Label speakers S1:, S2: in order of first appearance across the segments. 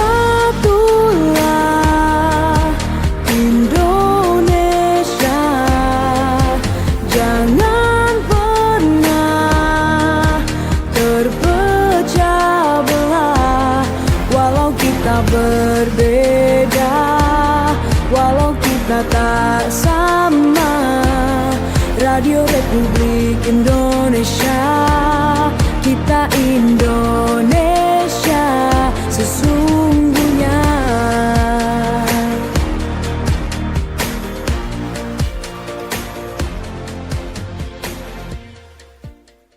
S1: Bersatulah Indonesia, jangan pernah terpecah belah. Walau kita berbeda, walau kita tak sama, Radio Republik Indonesia, kita Indonesia sesungguhnya.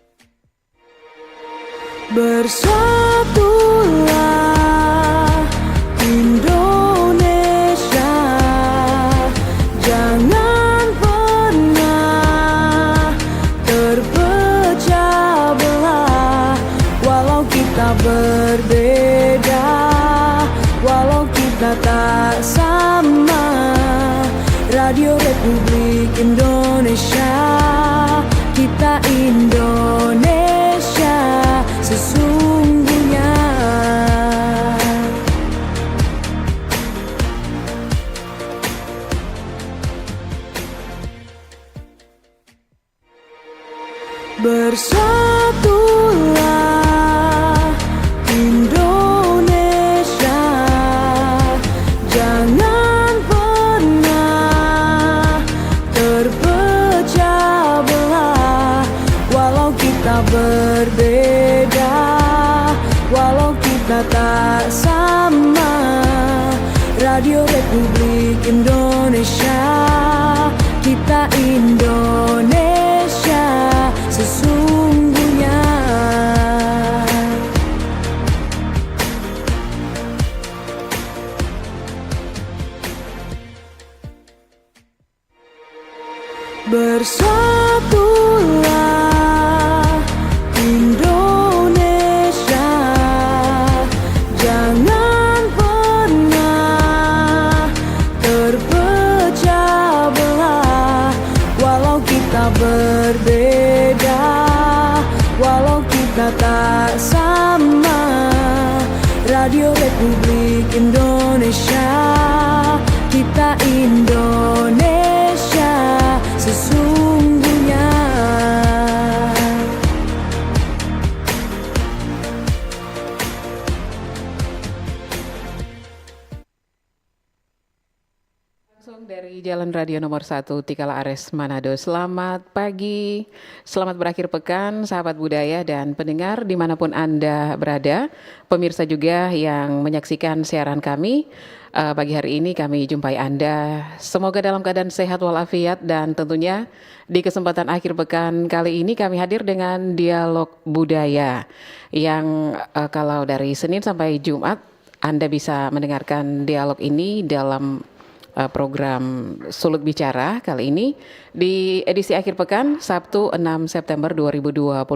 S1: Bersatulah Indonesia, jangan pernah terpecah belah. Walau kita berbeda, walau kita tak sama, Radio Republik Indonesia, kita Indonesia sesungguhnya. Bersatulah Indonesia, jangan pernah terpecah belah. Walau kita berbeda, walau kita tak sama, Radio Republik Indonesia, kita Indonesia sesungguhnya. Bersatulah Indonesia, jangan pernah terpecah belah. Walau kita berbeda, walau kita tak sama, Radio Republik Indonesia, kita Indonesia sesungguhnya.
S2: Langsung dari Jalan Radio nomor 1 Tikala Ares, Manado. Selamat pagi, selamat berakhir pekan sahabat budaya dan pendengar dimanapun Anda berada. Pemirsa juga yang menyaksikan siaran kami. Pagi hari ini kami jumpai Anda. Semoga dalam keadaan sehat walafiat dan tentunya di kesempatan akhir pekan kali ini kami hadir dengan dialog budaya yang kalau dari Senin sampai Jumat Anda bisa mendengarkan dialog ini dalam program Sulut Bicara kali ini di edisi akhir pekan Sabtu 6 September 2025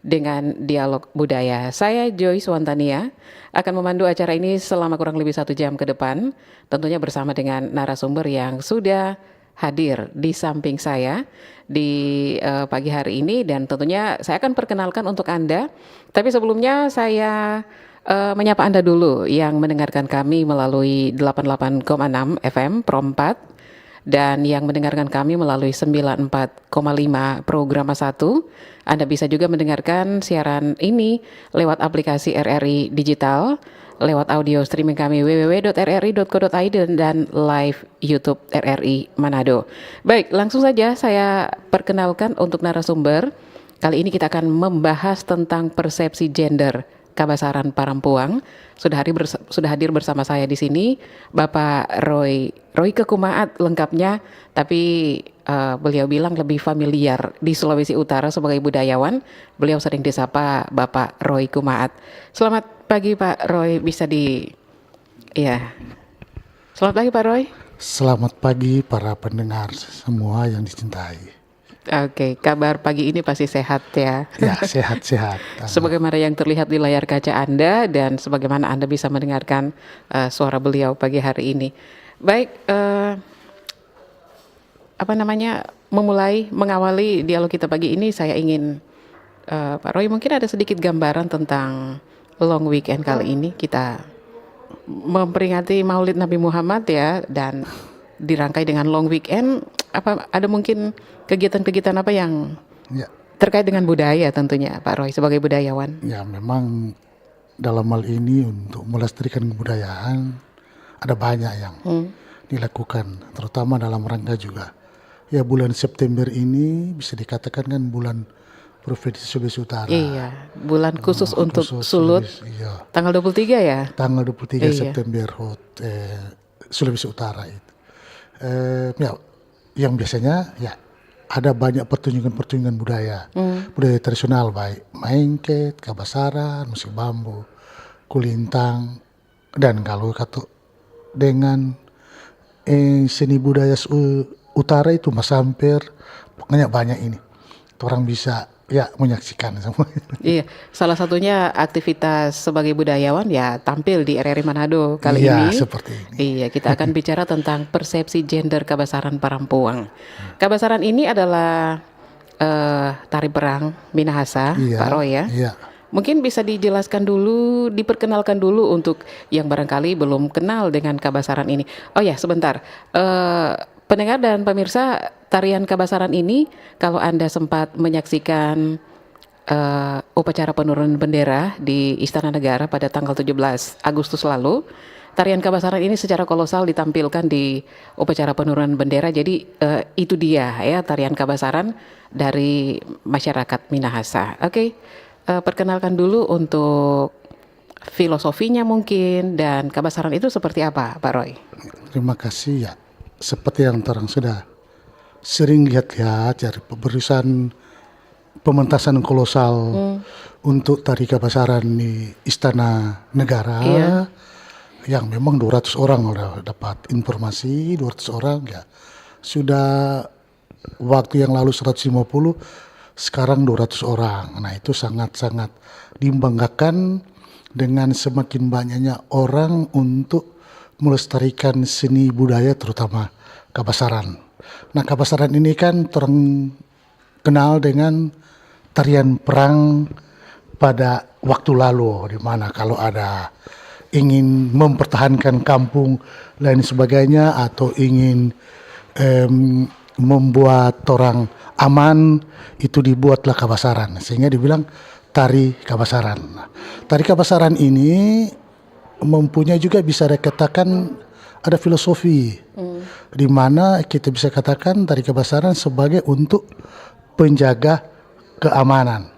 S2: dengan dialog budaya. Saya Joyce Wantania akan memandu acara ini selama kurang lebih 1 jam ke depan, tentunya bersama dengan narasumber yang sudah hadir di samping saya di pagi hari ini, dan tentunya saya akan perkenalkan untuk Anda. Tapi sebelumnya saya menyapa Anda dulu yang mendengarkan kami melalui 88,6 FM Pro 4 dan yang mendengarkan kami melalui 94,5 Programa 1. Anda bisa juga mendengarkan siaran ini lewat aplikasi RRI Digital, lewat audio streaming kami www.rri.co.id dan live YouTube RRI Manado. Baik, langsung saja saya perkenalkan untuk narasumber. Kali ini kita akan membahas tentang persepsi gender Kabasaran Parampuang. Sudah hadir bersama saya di sini Bapak Roy Kekumaat lengkapnya, tapi beliau bilang lebih familiar di Sulawesi Utara sebagai budayawan. Beliau sering disapa Bapak Roy Kumaat. Selamat pagi Pak Roy, Selamat pagi Pak Roy.
S3: Selamat pagi para pendengar semua yang dicintai.
S2: Oke, kabar pagi ini pasti sehat ya?
S3: Ya, sehat-sehat.
S2: Sebagaimana yang terlihat di layar kaca Anda dan sebagaimana Anda bisa mendengarkan suara beliau pagi hari ini. Baik, mengawali dialog kita pagi ini, saya ingin Pak Roy mungkin ada sedikit gambaran tentang long weekend kali ini. Kita memperingati Maulid Nabi Muhammad ya, dan dirangkai dengan long weekend, apa ada mungkin kegiatan-kegiatan apa yang
S3: Ya,
S2: terkait dengan budaya tentunya Pak Roy sebagai budayawan?
S3: ya memang dalam hal ini untuk melestarikan kebudayaan ada banyak yang dilakukan, terutama dalam rangka juga. Ya bulan September ini bisa dikatakan kan bulan Provinsi Sulawesi Utara.
S2: Iya, bulan khusus untuk
S3: Khusus
S2: Sulut,
S3: Iya,
S2: tanggal 23 ya?
S3: tanggal 23
S2: Iya.
S3: September Sulawesi Utara itu. Ya, yang biasanya ya ada banyak pertunjukan-pertunjukan budaya, budaya tradisional baik maengket, kabasaran, musik bambu, kulintang, dan kalau kata dengan seni budaya utara itu Mas Samper, pokoknya banyak ini. Orang bisa ya menyaksikan semua.
S2: Iya, salah satunya aktivitas sebagai budayawan ya tampil di RRI Manado kali
S3: Iya,
S2: ini.
S3: seperti ini.
S2: Iya, kita akan bicara tentang persepsi gender Kabasaran Parampuang. Kabasaran ini adalah tari perang Minahasa,
S3: Iya,
S2: Pak Roy ya.
S3: iya.
S2: Mungkin bisa dijelaskan dulu, diperkenalkan dulu untuk yang barangkali belum kenal dengan Kabasaran ini. Oh ya, sebentar. Pendengar dan pemirsa, tarian Kabasaran ini kalau Anda sempat menyaksikan upacara penurunan bendera di Istana Negara pada tanggal 17 Agustus lalu, tarian Kabasaran ini secara kolosal ditampilkan di upacara penurunan bendera. Jadi itu dia ya tarian Kabasaran dari masyarakat Minahasa. Oke. Perkenalkan dulu untuk filosofinya mungkin dan Kabasaran itu seperti apa, Pak Roy?
S3: Terima kasih ya. Seperti yang orang sudah sering lihat-lihat dari pemberian pementasan kolosal untuk tari Kabasaran di Istana Negara,
S2: Iya.
S3: yang memang 200 orang udah dapat informasi, 200 orang ya. Sudah waktu yang lalu 150, sekarang 200 orang. Nah itu sangat-sangat dibanggakan dengan semakin banyaknya orang untuk melestarikan seni budaya terutama Kabasaran. Nah Kabasaran ini kan terkenal dengan tarian perang pada waktu lalu, di mana kalau ada ingin mempertahankan kampung lain sebagainya atau ingin membuat orang aman, itu dibuatlah Kabasaran, sehingga dibilang tari Kabasaran. Nah, tari Kabasaran ini mempunyai juga bisa dikatakan ada filosofi, di mana kita bisa katakan tari Kabasaran sebagai untuk penjaga keamanan.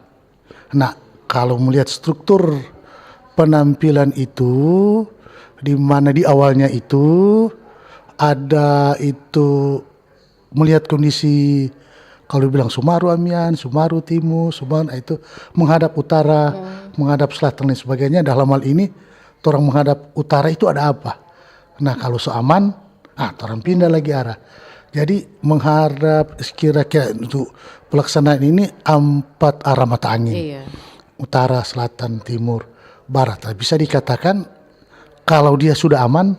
S3: Nah, kalau melihat struktur penampilan itu, di mana di awalnya itu ada itu melihat kondisi, kalau bilang Sumaru Amian, Sumaru Timur, Sumaru itu menghadap utara, menghadap selatan dan sebagainya. Dalam hal ini, orang menghadap utara itu ada apa? Nah kalau seaman, orang pindah lagi arah. Jadi menghadap kira-kira untuk pelaksanaan ini 4 arah mata angin.
S2: Iya.
S3: Utara, selatan, timur, barat. Bisa dikatakan kalau dia sudah aman,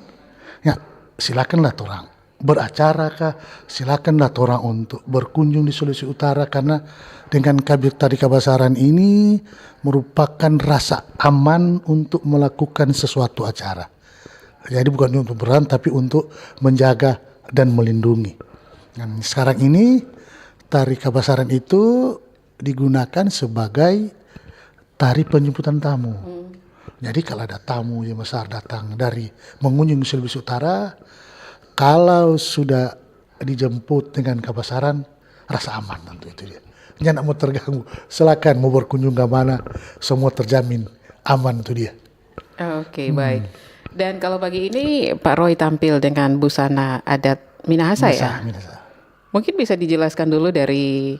S3: ya silakanlah orang beracara kah, silakanlah orang untuk berkunjung di Sulawesi Utara, karena dengan kabir tari Kabasaran ini merupakan rasa aman untuk melakukan sesuatu acara. Jadi bukan untuk berang, tapi untuk menjaga dan melindungi. Dan sekarang ini tari Kabasaran itu digunakan sebagai tari penjemputan tamu. Jadi kalau ada tamu yang besar datang dari mengunjungi Sulawesi Utara, kalau sudah dijemput dengan Kabasaran, rasa aman tentu itu dia. Jangan mau terganggu, silakan mau berkunjung ke mana, semua terjamin aman itu dia.
S2: Oke, baik. Dan kalau pagi ini Pak Roy tampil dengan busana adat Minahasa ya?
S3: Minahasa.
S2: Mungkin bisa dijelaskan dulu dari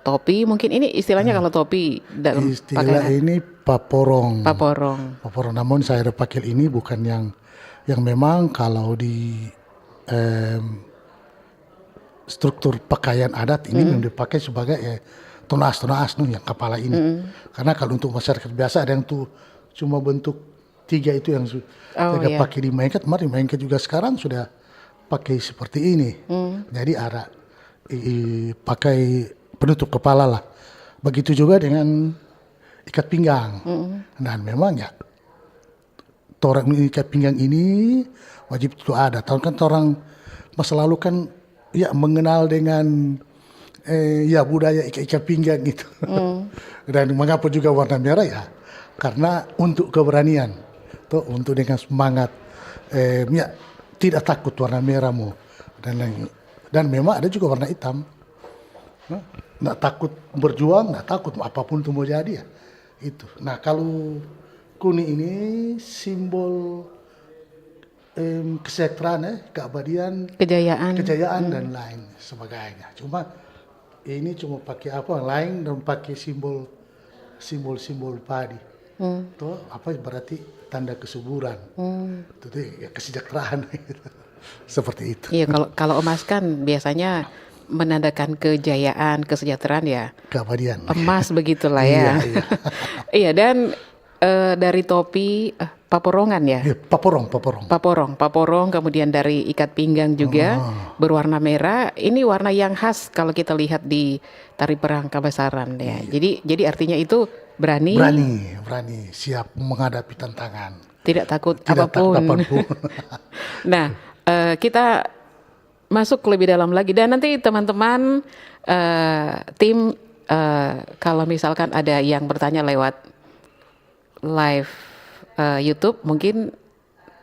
S2: topi, mungkin ini istilahnya kalau topi dalam
S3: Istilah
S2: pakaian
S3: ini paporong.
S2: paporong.
S3: Paporong, namun saya ada pakai ini bukan yang memang kalau di struktur pakaian adat ini memang dipakai sebagai tonas yang kepala ini. Karena kalau untuk masyarakat biasa ada yang tuh cuma bentuk 3 itu yang mereka pakai di Maengket. Mari Maengket juga sekarang sudah pakai seperti ini. Jadi ada pakai penutup kepala lah. Begitu juga dengan ikat pinggang. Dan memang ya torang ikat pinggang ini wajib itu ada. Tahu kan orang masa lalu kan ya mengenal dengan ya budaya ikat pinggang gitu. Dan mengapa juga warna merah ya? Karena untuk keberanian, tuh untuk dengan semangat, ya tidak takut warna merahmu dan memang ada juga warna hitam. Nggak takut berjuang, nggak takut apapun itu mau jadi ya. Itu. Nah kalau kuning ini simbol kesejahteraan, keabadian, kejayaan dan lain sebagainya. Cuma ini cuma pakai apa lain dan pakai simbol padi. Tuh apa berarti tanda kesuburan. Itu ya kesejahteraan gitu. Seperti itu.
S2: Iya, kalau emas kan biasanya menandakan kejayaan, kesejahteraan ya.
S3: Keabadian.
S2: Emas begitulah ya.
S3: Iya.
S2: Iya, dan dari topi paporongan ya.
S3: Iya, paporong.
S2: Paporong, kemudian dari ikat pinggang juga berwarna merah. Ini warna yang khas kalau kita lihat di tari perang Kabasaran ya. Jadi artinya itu berani,
S3: siap menghadapi tantangan.
S2: tidak takut
S3: Tidak
S2: apapun.
S3: takut apapun.
S2: Nah, kita masuk lebih dalam lagi dan nanti teman-teman tim kalau misalkan ada yang bertanya lewat live YouTube mungkin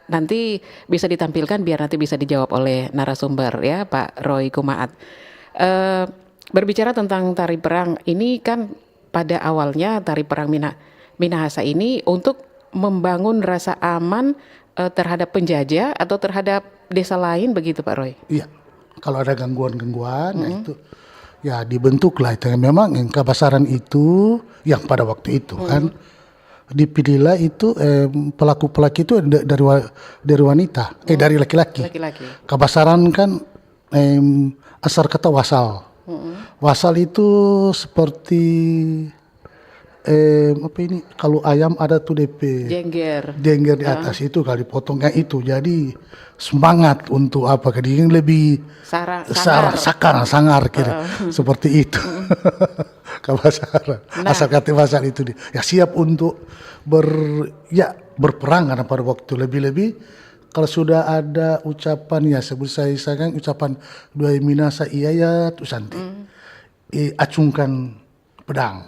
S2: nanti bisa ditampilkan biar nanti bisa dijawab oleh narasumber ya Pak Roy Kumaat. Berbicara tentang tari perang ini kan pada awalnya tari perang Minahasa ini untuk membangun rasa aman terhadap penjajah atau terhadap desa lain begitu Pak Roy?
S3: Iya, kalau ada gangguan nah itu ya dibentuklah itu. Memang yang Kabasaran itu yang pada waktu itu kan dipilihlah itu pelaku-pelaku itu dari wanita, dari laki-laki. Kabasaran kan asal kata wasal. Wasal itu seperti apa ini kalau ayam ada tuh DP jengger di atas itu kalau dipotongnya itu jadi semangat untuk apa kadang lebih sangar kira seperti itu. Kabasaran asal kata wasal itu ya siap untuk berperang karena pada waktu lebih kalau sudah ada ucapan ya sebut saya kan ucapan dua Minahasa iya tusanti acungkan pedang.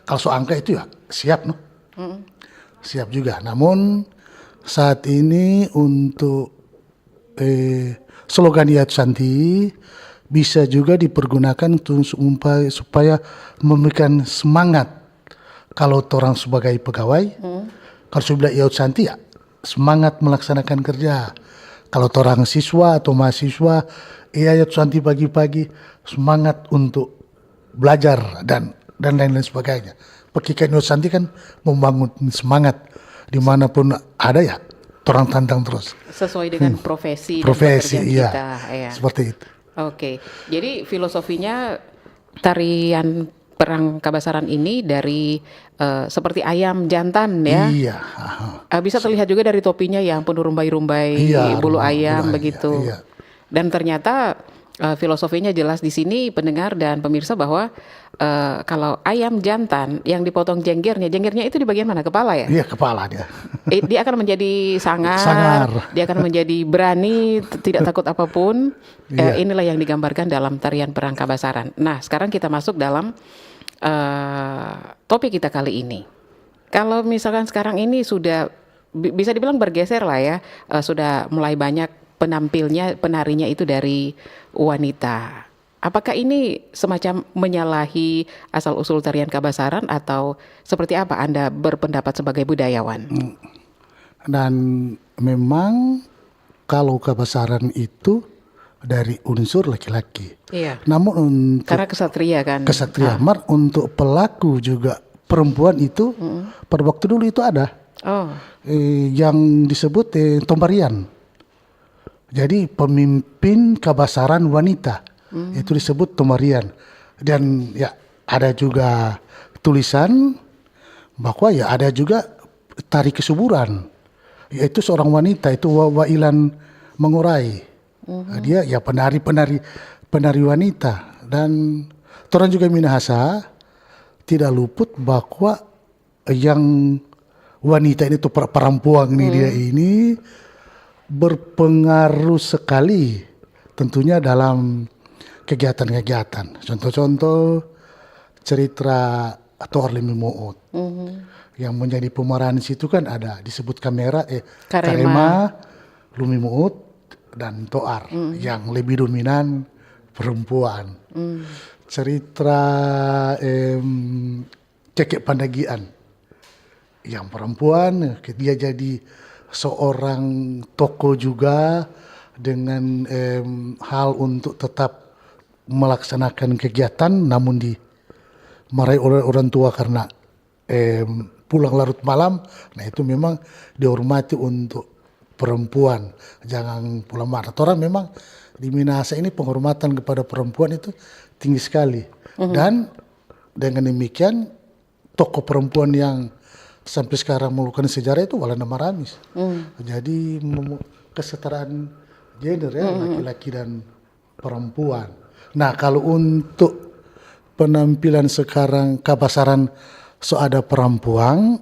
S3: Kalau soal angka itu ya siap siap juga. Namun saat ini untuk slogan Iat Santi bisa juga dipergunakan supaya memberikan semangat kalau orang sebagai pegawai. Kalau sudah Iat Santi ya semangat melaksanakan kerja. Kalau orang siswa atau mahasiswa Iat Santi pagi-pagi semangat untuk belajar dan lain-lain sebagainya. Pekikan Santi kan membangun semangat dimanapun ada ya, orang tantang terus.
S2: Sesuai dengan profesi dan
S3: iya,
S2: kita. Ya.
S3: Seperti itu.
S2: Oke, jadi filosofinya tarian perang Kabasaran ini dari seperti ayam jantan ya.
S3: Iya.
S2: Bisa terlihat juga dari topinya yang penuh rumbai-rumbai bulu ayam begitu.
S3: Iya.
S2: Dan ternyata filosofinya jelas di sini pendengar dan pemirsa bahwa kalau ayam jantan yang dipotong jenggernya itu di bagian mana? Kepala ya?
S3: Iya, kepala dia.
S2: Dia akan menjadi sangar, dia akan menjadi berani, tidak takut apapun. Inilah yang digambarkan dalam tarian perang Kabasaran. Nah, sekarang kita masuk dalam topik kita kali ini. Kalau misalkan sekarang ini sudah bisa dibilang bergeser lah ya, sudah mulai banyak penarinya itu dari wanita. Apakah ini semacam menyalahi asal-usul tarian Kabasaran atau seperti apa Anda berpendapat sebagai budayawan?
S3: Dan memang kalau Kabasaran itu dari unsur laki-laki.
S2: Iya.
S3: Namun untuk
S2: karena kesatria kan.
S3: Kesatria, untuk pelaku juga perempuan itu pada waktu dulu itu ada. Yang disebut Tombarian. Jadi pemimpin Kabasaran wanita itu disebut Tombarian. Dan ya ada juga tulisan bahwa ya ada juga tari kesuburan, yaitu seorang wanita itu Wailan Mengurai. Dia ya penari wanita. Dan orang juga Minahasa tidak luput bahwa yang wanita ini tuh perempuan ini dia ini berpengaruh sekali tentunya dalam kegiatan-kegiatan. Contoh-contoh cerita atau Orlimi Moot yang menjadi pemeran di situ kan ada disebut Karema, Lumi Moot dan Toar yang lebih dominan perempuan. Cerita Cekek Pandagian yang perempuan, dia jadi seorang tokoh juga dengan hal untuk tetap melaksanakan kegiatan namun dimarahi oleh orang tua karena pulang larut malam. Nah itu memang dihormati untuk perempuan, jangan pulang malam. Orang memang di Minahasa ini penghormatan kepada perempuan itu tinggi sekali. Dan dengan demikian tokoh perempuan yang sampai sekarang melakukan sejarah itu Walanda Maramis. Jadi kesetaraan gender ya, laki-laki dan perempuan. Nah kalau untuk penampilan sekarang Kabasaran so ada perempuan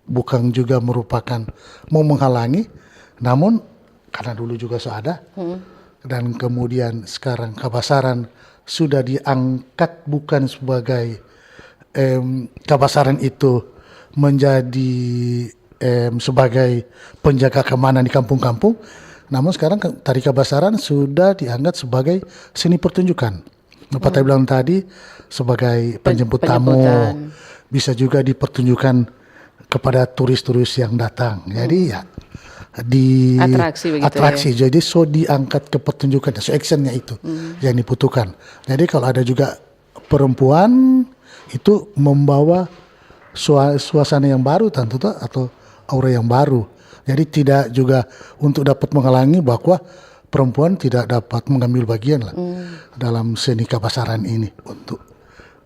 S3: bukan juga merupakan mau menghalangi, namun karena dulu juga so ada dan kemudian sekarang Kabasaran sudah diangkat bukan sebagai Kabasaran itu menjadi sebagai penjaga keamanan di kampung-kampung, namun sekarang tari Kabasaran sudah dianggap sebagai seni pertunjukan. Apa saya bilang tadi sebagai penjemput tamu, bisa juga dipertunjukkan kepada turis-turis yang datang. Jadi ya di atraksi
S2: ya?
S3: Jadi so diangkat ke pertunjukan, so actionnya itu yang dibutuhkan. Jadi kalau ada juga perempuan itu membawa suasana yang baru tentu atau aura yang baru. Jadi tidak juga untuk dapat menghalangi bahwa perempuan tidak dapat mengambil bagian lah dalam seni Kabasaran ini. Untuk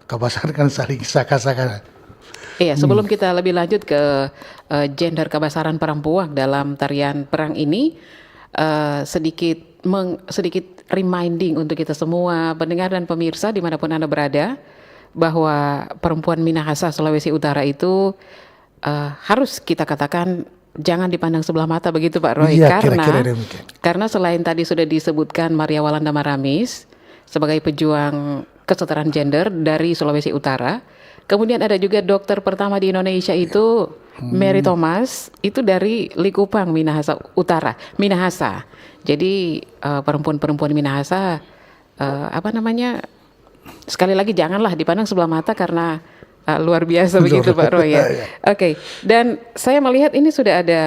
S3: Kabasaran kan saling saka-saka.
S2: Iya, sebelum kita lebih lanjut ke gender Kabasaran perempuan dalam tarian perang ini, sedikit reminding untuk kita semua pendengar dan pemirsa dimanapun Anda berada, bahwa perempuan Minahasa Sulawesi Utara itu harus kita katakan jangan dipandang sebelah mata begitu Pak Roy,
S3: iya,
S2: karena selain tadi sudah disebutkan Maria Walanda Maramis sebagai pejuang kesetaraan gender dari Sulawesi Utara, kemudian ada juga dokter pertama di Indonesia itu Mary Thomas, itu dari Likupang Minahasa Utara, Minahasa. Jadi perempuan-perempuan Minahasa sekali lagi janganlah dipandang sebelah mata karena luar biasa begitu Pak Roy ya. Oke. Dan saya melihat ini sudah ada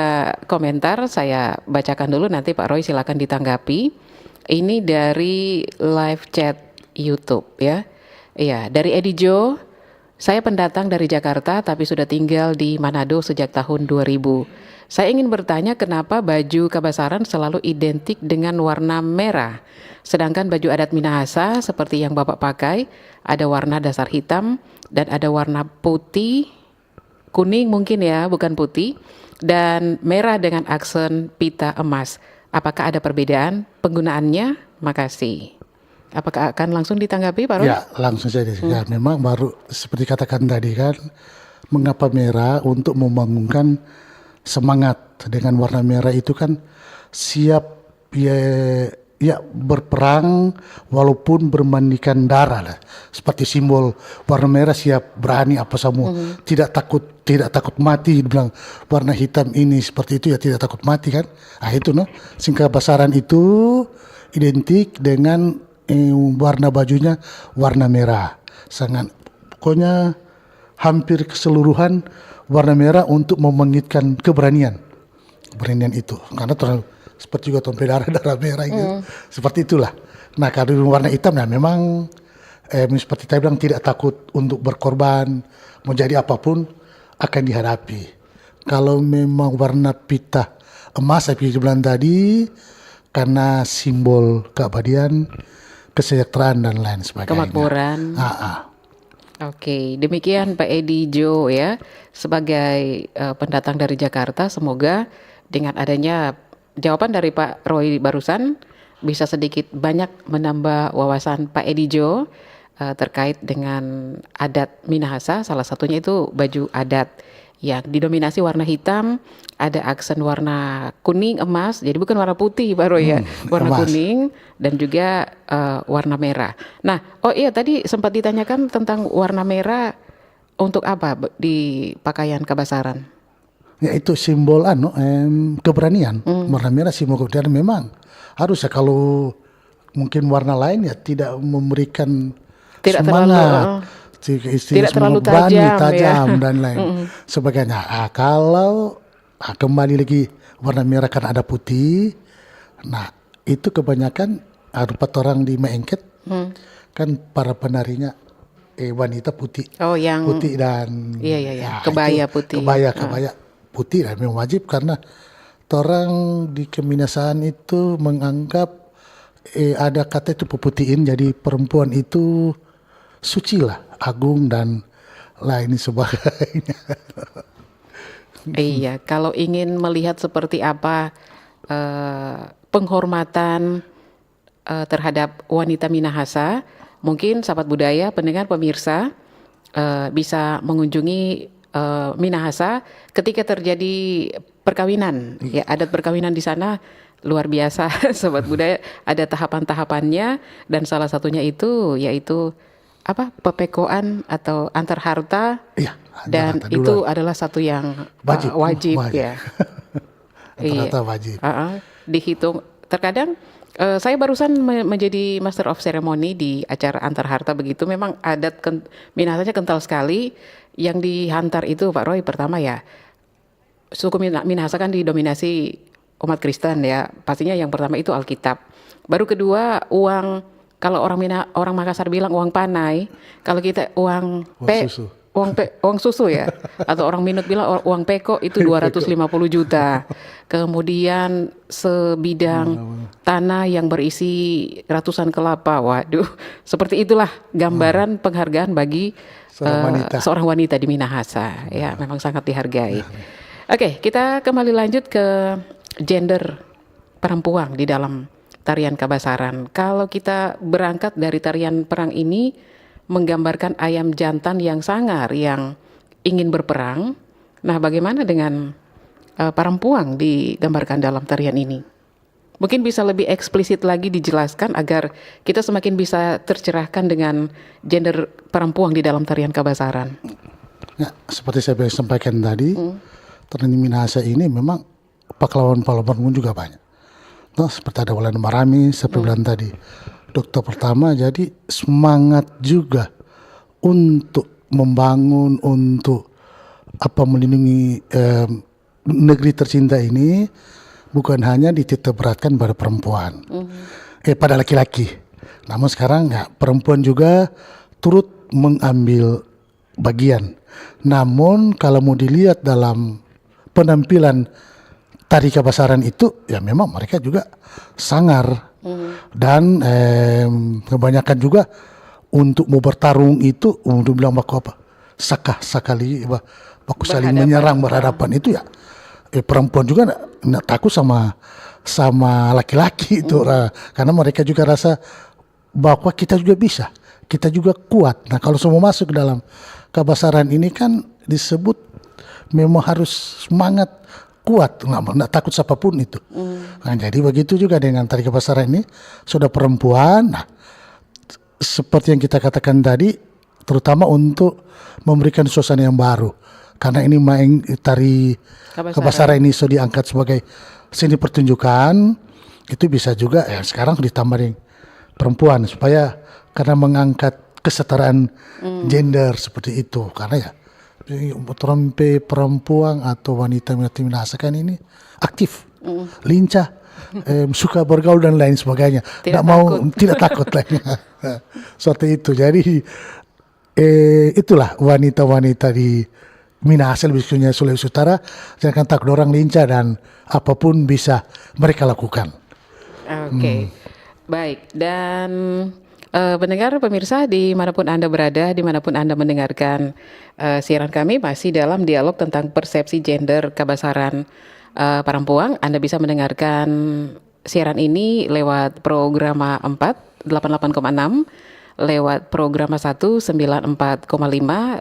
S2: komentar, saya bacakan dulu nanti Pak Roy silakan ditanggapi. Ini dari live chat YouTube ya. Iya, dari Edi Jo. Saya pendatang dari Jakarta tapi sudah tinggal di Manado sejak tahun 2000. Saya ingin bertanya kenapa baju Kabasaran selalu identik dengan warna merah. Sedangkan baju adat Minahasa seperti yang Bapak pakai ada warna dasar hitam dan ada warna putih, kuning mungkin ya, bukan putih, dan merah dengan aksen pita emas. Apakah ada perbedaan penggunaannya? Makasih. Apakah akan langsung ditanggapi Pak Roy?
S3: Ya, langsung saja. Ya, memang baru seperti katakan tadi kan, mengapa merah untuk membangunkan semangat. Dengan warna merah itu kan siap ya berperang walaupun bermandikan darah lah. Seperti simbol warna merah siap berani apa semua. Tidak takut mati. Dibilang warna hitam ini seperti itu ya tidak takut mati kan. Ah itu singkat Kabasaran itu identik dengan warna bajunya warna merah. Sangat pokoknya hampir keseluruhan warna merah untuk membangkitkan keberanian itu. Karena seperti juga tompel darah merah itu. Seperti itulah. Nah kalau warna hitam nah memang seperti saya bilang tidak takut untuk berkorban, mau jadi apapun akan dihadapi. Kalau memang warna pita emas saya bilang tadi karena simbol keabadian, kesejahteraan dan lain sebagainya.
S2: Kemakmuran. Oke, demikian Pak Edi Jo ya, sebagai pendatang dari Jakarta. Semoga dengan adanya jawaban dari Pak Roy barusan bisa sedikit banyak menambah wawasan Pak Edi Jo terkait dengan adat Minahasa. Salah satunya itu baju adat yang didominasi warna hitam, ada aksen warna kuning emas, jadi bukan warna putih Pak Roy ya, warna
S3: emas.
S2: kuning dan juga warna merah. Nah, oh iya tadi sempat ditanyakan tentang warna merah untuk apa di pakaian Kabasaran?
S3: Ya itu simbol keberanian. Warna merah simbol keberanian memang harus ya, kalau mungkin warna lain ya tidak memberikan
S2: Tidak
S3: semangat.
S2: tidak terlalu
S3: berani,
S2: tajam,
S3: tajam
S2: ya.
S3: dan lain sebagainya. Kalau kembali lagi warna merah kan ada putih. Nah itu kebanyakan empat orang di Maengket kan para penarinya wanita putih.
S2: Oh yang
S3: Putih dan
S2: iya. Kebaya
S3: itu,
S2: putih.
S3: Kebaya putih dan memang wajib karena orang di keminasaan itu menganggap ada kata itu peputihin, jadi perempuan itu suci lah, agung dan lain sebagainya.
S2: Iya, kalau ingin melihat seperti apa penghormatan terhadap wanita Minahasa, mungkin sahabat budaya, pendengar, pemirsa bisa mengunjungi Minahasa ketika terjadi perkawinan. Ya, adat perkawinan di sana luar biasa, sahabat budaya. Ada tahapan-tahapannya dan salah satunya itu yaitu apa, pepekoan atau antar harta.
S3: Iya,
S2: dan
S3: harta
S2: itu
S3: dulu.
S2: adalah satu yang
S3: Wajib.
S2: ya.
S3: Rata-rata wajib.
S2: Dihitung. Terkadang saya barusan menjadi Master of Ceremony di acara antar harta begitu. Memang adat Minahasanya kental sekali. Yang dihantar itu Pak Roy, pertama ya suku Minahasa kan didominasi umat Kristen ya. Pastinya yang pertama itu Alkitab. Baru kedua uang. Kalau orang Makassar bilang uang panai, kalau kita uang
S3: susu.
S2: Uang susu ya, atau orang Minut bilang uang peko itu 250 juta. Kemudian sebidang tanah yang berisi ratusan kelapa. Waduh, seperti itulah gambaran penghargaan bagi seorang wanita di Minahasa. Ya, memang sangat dihargai. Oke, kita kembali lanjut ke gender perempuan di dalam tarian Kabasaran. Kalau kita berangkat dari tarian perang ini menggambarkan ayam jantan yang sangar yang ingin berperang. Nah, bagaimana dengan perempuan digambarkan dalam tarian ini? Mungkin bisa lebih eksplisit lagi dijelaskan agar kita semakin bisa tercerahkan dengan gender perempuan di dalam tarian Kabasaran.
S3: Ya, seperti saya sampaikan tadi, tarian Minahasa ini memang pahlawan-pahlawan juga banyak. Nah, seperti ada Walana Marami, seperti bilang tadi, dokter pertama, jadi semangat juga untuk membangun, untuk melindungi negeri tercinta ini bukan hanya dititik beratkan pada perempuan, pada laki-laki. Namun sekarang ya perempuan juga turut mengambil bagian. Namun kalau mau dilihat dalam penampilan tari Kabasaran itu, ya memang mereka juga sangar. Dan kebanyakan juga untuk mau bertarung itu, untuk bilang baku apa, sakali, baku saling menyerang berhadapan itu ya. Perempuan juga nggak takut sama laki-laki itu, karena mereka juga rasa bahwa kita juga bisa, kita juga kuat. Nah kalau semua masuk ke dalam Kabasaran ini kan disebut memang harus semangat, kuat, nggak takut siapapun itu. Nah, jadi begitu juga dengan tari Kabasaran ini, sudah perempuan. Nah, seperti yang kita katakan tadi, terutama untuk memberikan suasana yang baru. Karena ini tari Kabasaran ini sudah diangkat sebagai seni pertunjukan, itu bisa juga ya sekarang ditambahin perempuan supaya karena mengangkat kesetaraan gender seperti itu. Karena ya trompe perempuan atau wanita Minahasa kan ini aktif, lincah, suka bergaul dan lain sebagainya. Tidak takut lainnya. Seperti itu. Jadi itulah wanita-wanita di Minahasa, lebih khususnya Sulawesi Utara, jangan takut, orang lincah dan apapun bisa mereka lakukan.
S2: Oke. Baik, dan pendengar, pemirsa dimanapun Anda berada, dimanapun Anda mendengarkan siaran kami, masih dalam dialog tentang persepsi gender Kabasaran perempuan. Anda bisa mendengarkan siaran ini lewat programa 4 88,6, lewat programa 1 94,5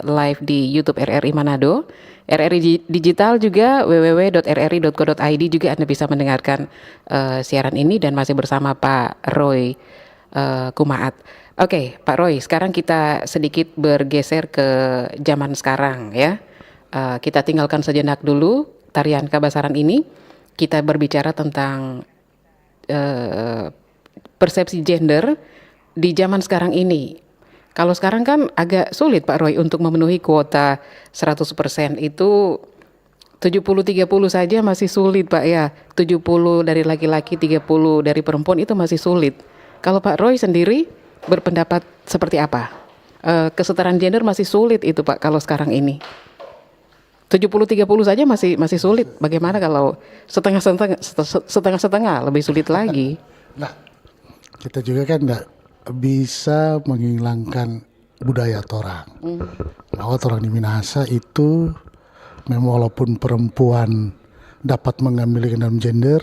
S2: live di YouTube RRI Manado, RRI Digital juga www.rri.co.id juga Anda bisa mendengarkan siaran ini dan masih bersama Pak Roy Kumaat. Oke, Pak Roy, sekarang kita sedikit bergeser ke zaman sekarang ya. Kita tinggalkan sejenak dulu tarian kabasaran ini. Kita berbicara tentang persepsi gender di zaman sekarang ini. Kalau sekarang kan agak sulit Pak Roy untuk memenuhi kuota 100% itu 70-30 saja masih sulit Pak ya. 70 dari laki-laki, 30 dari perempuan itu masih sulit. Kalau Pak Roy sendiri berpendapat seperti apa? Kesetaraan gender masih sulit itu Pak kalau sekarang ini. 70-30 saja masih sulit. Bagaimana kalau setengah-setengah lebih sulit lagi?
S3: Nah, kita juga kan enggak bisa menghilangkan budaya orang. Bahwa orang di Minahasa itu memang walaupun perempuan dapat mengambil dalam gender,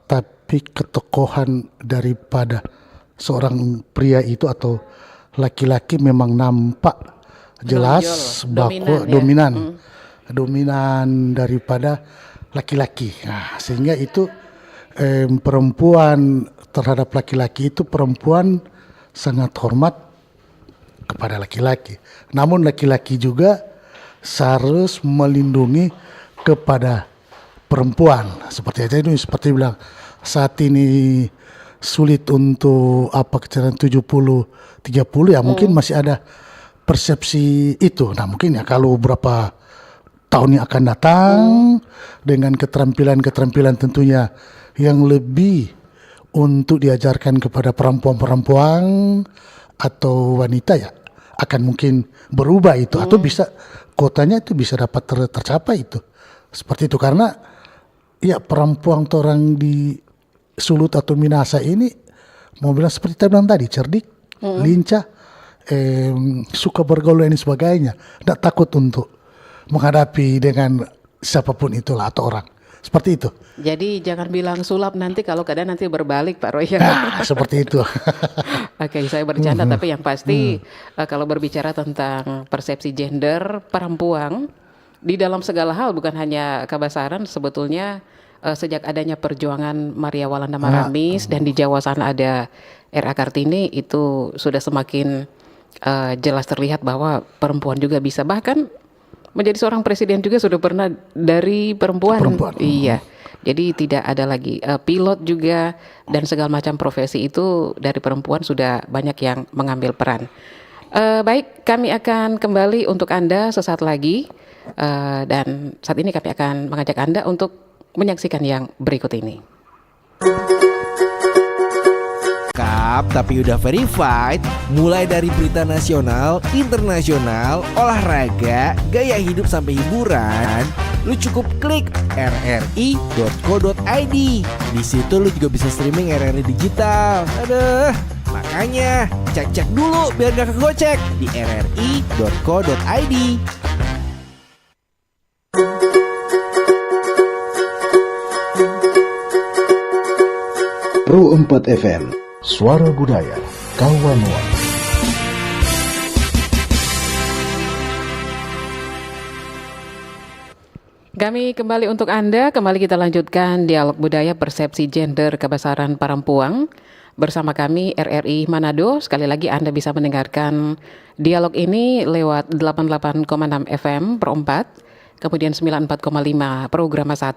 S3: tapi ketokohan daripada seorang pria itu atau laki-laki memang nampak jelas bahwa dominan daripada laki-laki. Nah, sehingga itu perempuan terhadap laki-laki itu perempuan sangat hormat kepada laki-laki. Namun laki-laki juga harus melindungi kepada perempuan. Seperti aja ini seperti bilang saat ini sulit untuk kecerahan 70-30 ya mungkin masih ada persepsi itu. Nah mungkin ya kalau beberapa tahun yang akan datang dengan keterampilan tentunya yang lebih untuk diajarkan kepada perempuan-perempuan atau wanita ya akan mungkin berubah itu atau bisa kotanya itu bisa dapat tercapai itu seperti itu karena ya perempuan orang di Sulut atau Minahasa ini mau bilang seperti saya bilang tadi cerdik, lincah, suka bergaul dan sebagainya, tidak takut untuk menghadapi dengan siapapun itulah atau orang. Seperti itu.
S2: Jadi jangan bilang sulap nanti kalau keadaan nanti berbalik Pak Roy.
S3: Nah, seperti itu.
S2: Oke, saya bercanda tapi yang pasti kalau berbicara tentang persepsi gender perempuan di dalam segala hal bukan hanya Kabasaran sebetulnya sejak adanya perjuangan Maria Walanda Maramis dan di Jawa sana ada R.A. Kartini itu sudah semakin jelas terlihat bahwa perempuan juga bisa bahkan menjadi seorang presiden juga sudah pernah dari perempuan. Iya. Jadi tidak ada lagi pilot juga dan segala macam profesi itu dari perempuan sudah banyak yang mengambil peran. Baik, kami akan kembali untuk Anda sesaat lagi dan saat ini kami akan mengajak Anda untuk menyaksikan yang berikut ini.
S4: Tapi udah verified, mulai dari berita nasional, internasional, olahraga, gaya hidup sampai hiburan, lu cukup klik rri.co.id. Di situ lu juga bisa streaming RRI Digital. Aduh, makanya cek dulu biar gak kegocek di rri.co.id.
S5: Pro 4 FM, Suara Budaya, Kawanua.
S2: Kami kembali untuk Anda, kembali kita lanjutkan dialog budaya persepsi gender Kabasaran Parampuang bersama kami RRI Manado. Sekali lagi Anda bisa mendengarkan dialog ini lewat 88,6 FM per 4, kemudian 94,5 Programa 1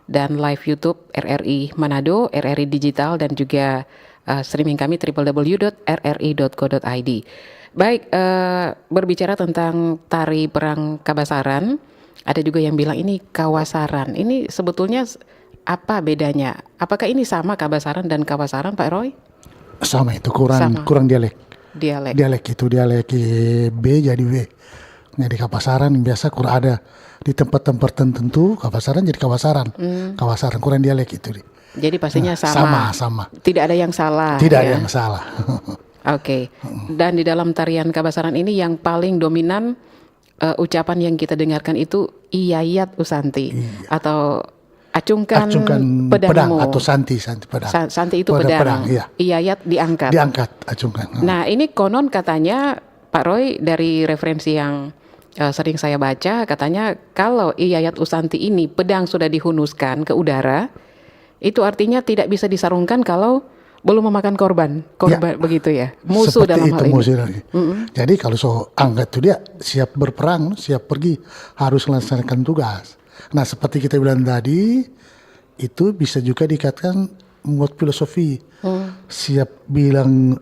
S2: dan live YouTube RRI Manado, RRI Digital dan juga streaming kami www.rri.co.id. Baik, berbicara tentang tari perang Kabasaran, ada juga yang bilang ini Kawasaran. Ini sebetulnya apa bedanya? Apakah ini sama Kabasaran dan Kawasaran, Pak Roy?
S3: Sama itu, kurang dialek. Dialek itu dialek B jadi W. Jadi Kawasaran biasa kurang ada di tempat-tempat tertentu. Kawasaran jadi Kawasaran. Kawasaran kurang dialek itu.
S2: Jadi pastinya sama.
S3: Sama.
S2: Tidak ada yang salah.
S3: Tidak ada yang salah.
S2: Oke. Dan di dalam tarian Kabasaran ini yang paling dominan ucapan yang kita dengarkan itu Iyayat Usanti atau acungkan pedangmu.
S3: Pedang atau santi pedang.
S2: Santi itu pedang.
S3: Iya.
S2: Iyayat diangkat.
S3: Diangkat, acungkan.
S2: Nah, ini konon katanya Pak Roy dari referensi yang sering saya baca katanya kalau Yayat Usanti ini pedang sudah dihunuskan ke udara, itu artinya tidak bisa disarungkan kalau belum memakan korban begitu ya, musuh
S3: Seperti
S2: dalam
S3: itu
S2: hal ini.
S3: musuh. Jadi kalau angkat itu dia siap berperang, siap pergi, harus melaksanakan tugas. Nah seperti kita bilang tadi, itu bisa juga dikatakan membuat filosofi. Siap bilang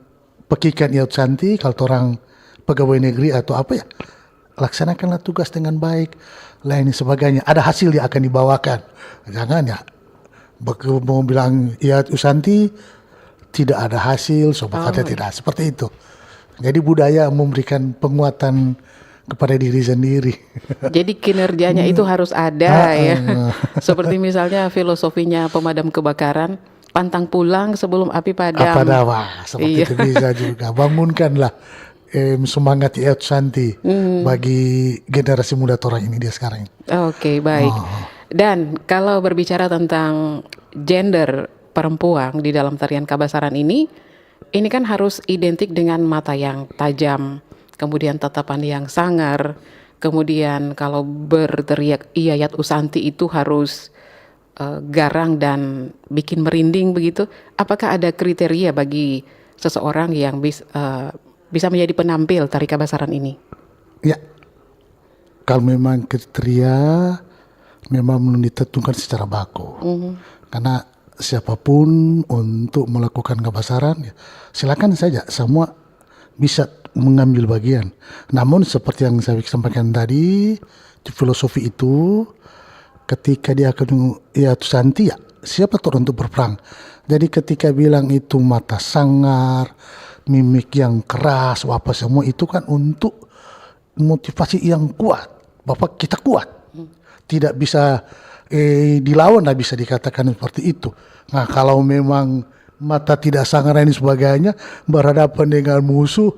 S3: pekikan Yayat Usanti kalau orang pegawai negeri atau apa ya, laksanakanlah tugas dengan baik, lain sebagainya. Ada hasil yang akan dibawakan. Jangan ya, mau bilang Yayat Usanti tidak ada hasil, katanya tidak seperti itu. Jadi budaya memberikan penguatan kepada diri sendiri.
S2: Jadi kinerjanya itu harus ada ya. Seperti misalnya filosofinya pemadam kebakaran, pantang pulang sebelum api padam.
S3: Seperti itu bisa juga. Bangunkanlah semangat Yayat Usanti bagi generasi muda orang ini dia sekarang.
S2: Oke, baik. Dan kalau berbicara tentang gender perempuan di dalam tarian Kabasaran ini kan harus identik dengan mata yang tajam, kemudian tatapan yang sangar, kemudian kalau berteriak Yayat Usanti itu harus garang dan bikin merinding begitu. Apakah ada kriteria bagi seseorang yang bisa menjadi penampil tari Kabasaran ini?
S3: Ya, kalau memang kriteria memang ditentukan secara baku. Karena siapapun untuk melakukan Kabasaran, ya, silakan saja, semua bisa mengambil bagian. Namun seperti yang saya sampaikan tadi, filosofi itu ketika dia akan Yayat Usanti ya siapa tuh untuk berperang. Jadi ketika bilang itu mata sangar, mimik yang keras, apa semua itu kan untuk motivasi yang kuat. Bapak kita kuat, tidak bisa dilawan lah, bisa dikatakan seperti itu. Nah kalau memang mata tidak sangar ini sebagainya, berhadapan dengan musuh,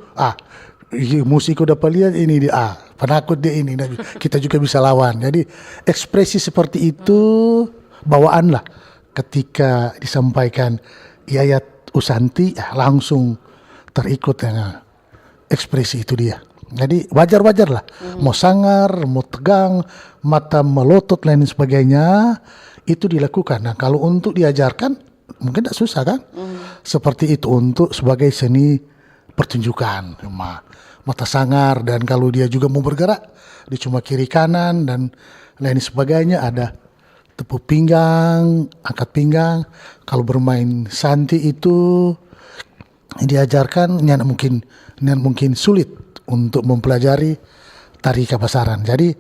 S3: musuh itu dapat lihat ini dia, penakut dia ini, kita juga bisa lawan. Jadi ekspresi seperti itu bawaan lah ketika disampaikan Yayat Usanti, langsung terikut dengan ekspresi itu dia. Jadi wajar-wajar lah, mau sangar, mau tegang, mata melotot lain sebagainya, itu dilakukan. Nah kalau untuk diajarkan mungkin tidak susah kan, seperti itu untuk sebagai seni pertunjukan, mata sangar, dan kalau dia juga mau bergerak, dia cuma kiri kanan dan lain sebagainya, ada tepuk pinggang, angkat pinggang. Kalau bermain santi itu diajarkan, nyan mungkin sulit untuk mempelajari tari Kabasaran. Jadi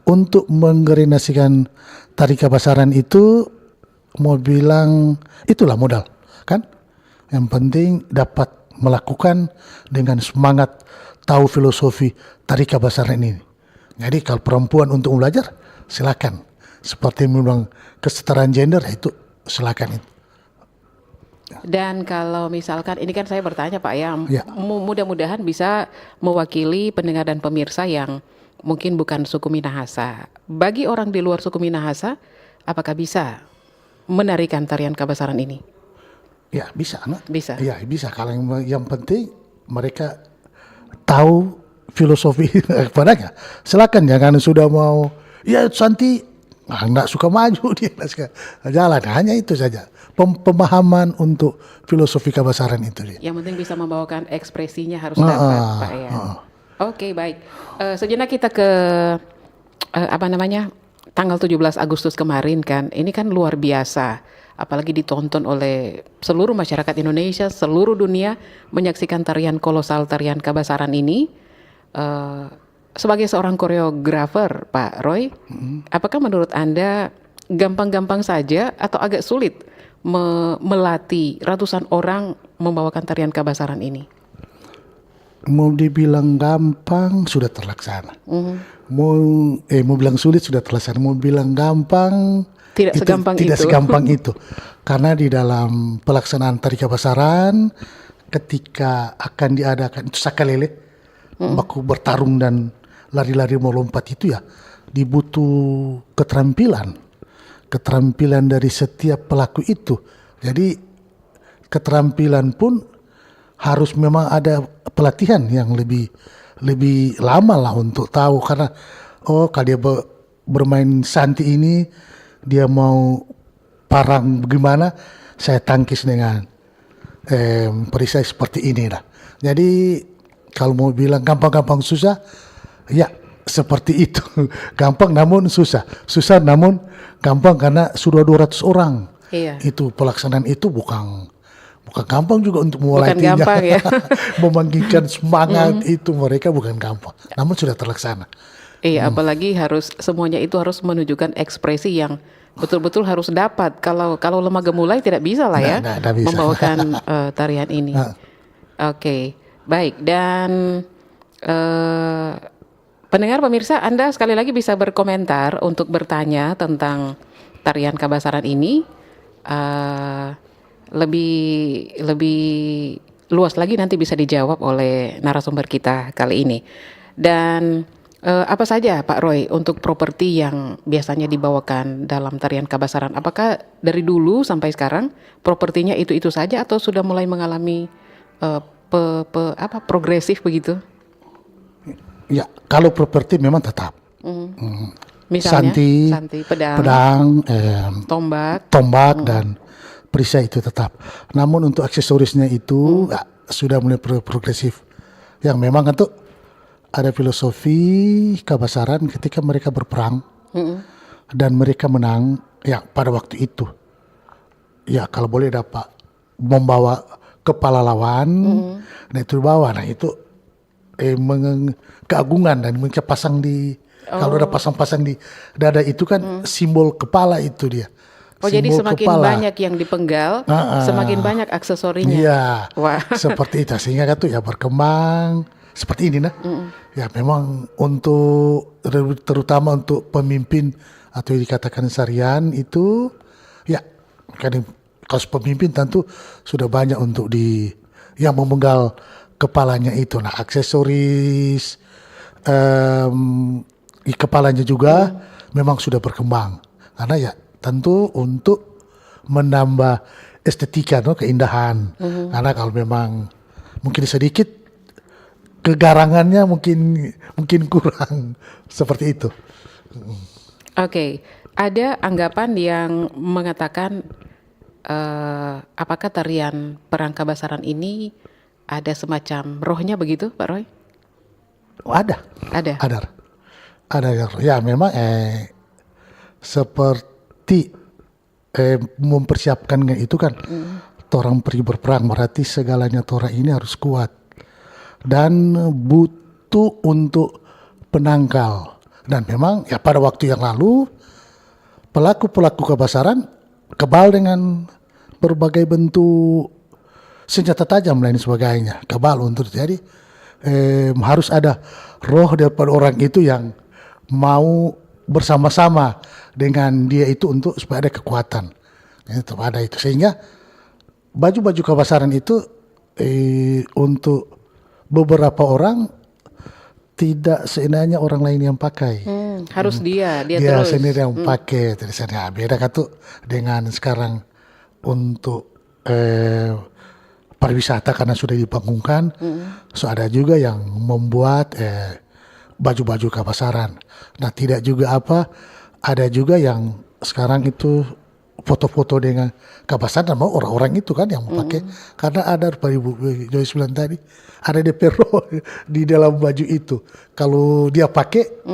S3: untuk menggenerasikan tari Kabasaran itu mau bilang itulah modal kan. Yang penting dapat melakukan dengan semangat, tahu filosofi tari Kabasaran ini. Jadi kalau perempuan untuk belajar silakan. Seperti memang kesetaraan gender itu silakan itu.
S2: Dan kalau misalkan ini kan saya bertanya Pak ya, mudah-mudahan bisa mewakili pendengar dan pemirsa yang mungkin bukan suku Minahasa. Bagi orang di luar suku Minahasa, apakah bisa menarikan tarian Kabasaran ini?
S3: Ya bisa,
S2: Bisa.
S3: Ya bisa. Kalau yang penting mereka tahu filosofi kepadanya. Silakan, jangan sudah mau ya Santi nggak suka maju dia jalan, hanya itu saja. Pemahaman untuk filosofi Kabasaran itu dia.
S2: Yang penting bisa membawakan ekspresinya harus dapat Pak ya. Oke, baik. Sejenak kita ke tanggal 17 Agustus kemarin kan. Ini kan luar biasa. Apalagi ditonton oleh seluruh masyarakat Indonesia, seluruh dunia menyaksikan tarian kolosal, tarian Kabasaran ini. Sebagai seorang koreografer, Pak Roy, apakah menurut Anda gampang-gampang saja atau agak sulit melatih ratusan orang membawakan tarian Kabasaran ini?
S3: Mau dibilang gampang sudah terlaksana. Mau bilang sulit sudah terlaksana. Mau bilang gampang
S2: tidak
S3: segampang itu. Karena di dalam pelaksanaan tari Kabasaran ketika akan diadakan itu sakalele, baku bertarung dan lari-lari melompat itu ya dibutuh keterampilan dari setiap pelaku itu. Jadi keterampilan pun harus memang ada pelatihan yang lebih lebih lama lah untuk tahu, karena oh kalau dia bermain santi ini dia mau parang bagaimana, saya tangkis dengan perisai seperti ini lah. Jadi kalau mau bilang gampang-gampang susah, ya seperti itu. Gampang namun susah, susah namun gampang karena sudah 200 orang.
S2: Iya.
S3: Itu pelaksanaan itu bukan gampang juga untuk mulai
S2: Bukan gampang ya.
S3: memanggilkan semangat itu mereka bukan gampang, namun sudah terlaksana.
S2: Iya, apalagi semuanya itu harus menunjukkan ekspresi yang betul-betul harus dapat. Kalau lemah gemulai tidak bisa lah ya
S3: Nggak bisa.
S2: membawakan tarian ini. Oke, baik. Dan pendengar pemirsa, Anda sekali lagi bisa berkomentar untuk bertanya tentang tarian Kabasaran ini. Lebih luas lagi nanti bisa dijawab oleh narasumber kita kali ini. Dan apa saja Pak Roy untuk properti yang biasanya dibawakan dalam tarian Kabasaran? Apakah dari dulu sampai sekarang propertinya itu saja atau sudah mulai mengalami progresif begitu?
S3: Ya, kalau properti memang tetap.
S2: Misalnya
S3: Santi,
S2: pedang, tombak,
S3: dan perisai itu tetap. Namun untuk aksesorisnya itu sudah mulai progresif. Yang memang itu ada filosofi Kabasaran ketika mereka berperang dan mereka menang ya pada waktu itu. Ya kalau boleh dapat membawa kepala lawan, nah itu dibawa. Nah itu keagungan dan mereka pasang di kalau ada pasang-pasang di dada itu kan simbol kepala itu dia.
S2: Oh, jadi
S3: Simbol
S2: semakin
S3: kepala.
S2: banyak yang dipenggal, semakin banyak aksesorinya.
S3: Iya,
S2: Wah.
S3: seperti itu. Sehingga kan tuh ya berkembang seperti ini nah. Ya memang untuk terutama untuk pemimpin atau yang dikatakan sarian itu ya kan kalau pemimpin tentu sudah banyak untuk yang memenggal kepalanya itu. Nah aksesoris di kepalanya juga memang sudah berkembang karena ya tentu untuk menambah estetika, keindahan. Karena kalau memang mungkin sedikit kegarangannya mungkin kurang seperti itu.
S2: Oke, ada anggapan yang mengatakan apakah tarian perang Kabasaran ini ada semacam rohnya begitu, Pak Roy?
S3: Oh, ada. Ya memang seperti mempersiapkan itu kan orang pergi berperang berarti segalanya orang ini harus kuat dan butuh untuk penangkal. Dan memang ya pada waktu yang lalu pelaku Kabasaran kebal dengan berbagai bentuk senjata tajam lain sebagainya, kebal untuk jadi harus ada roh daripada orang itu yang mau bersama-sama dengan dia itu untuk supaya ada kekuatan. Itu ada itu sehingga baju-baju Kabasaran itu untuk beberapa orang tidak seenaknya orang lain yang pakai.
S2: Harus dia terus.
S3: Sendiri yang pakai. Terusnya beda kan tuh dengan sekarang untuk pariwisata karena sudah dibangunkan. So ada juga yang membuat baju-baju Kabasaran. Nah tidak juga ada juga yang sekarang itu foto-foto dengan Kabasaran, mau orang-orang itu kan yang memakai. Karena ada Pak Ibu Joyce bilang tadi, ada DP roh di dalam baju itu. Kalau dia pakai,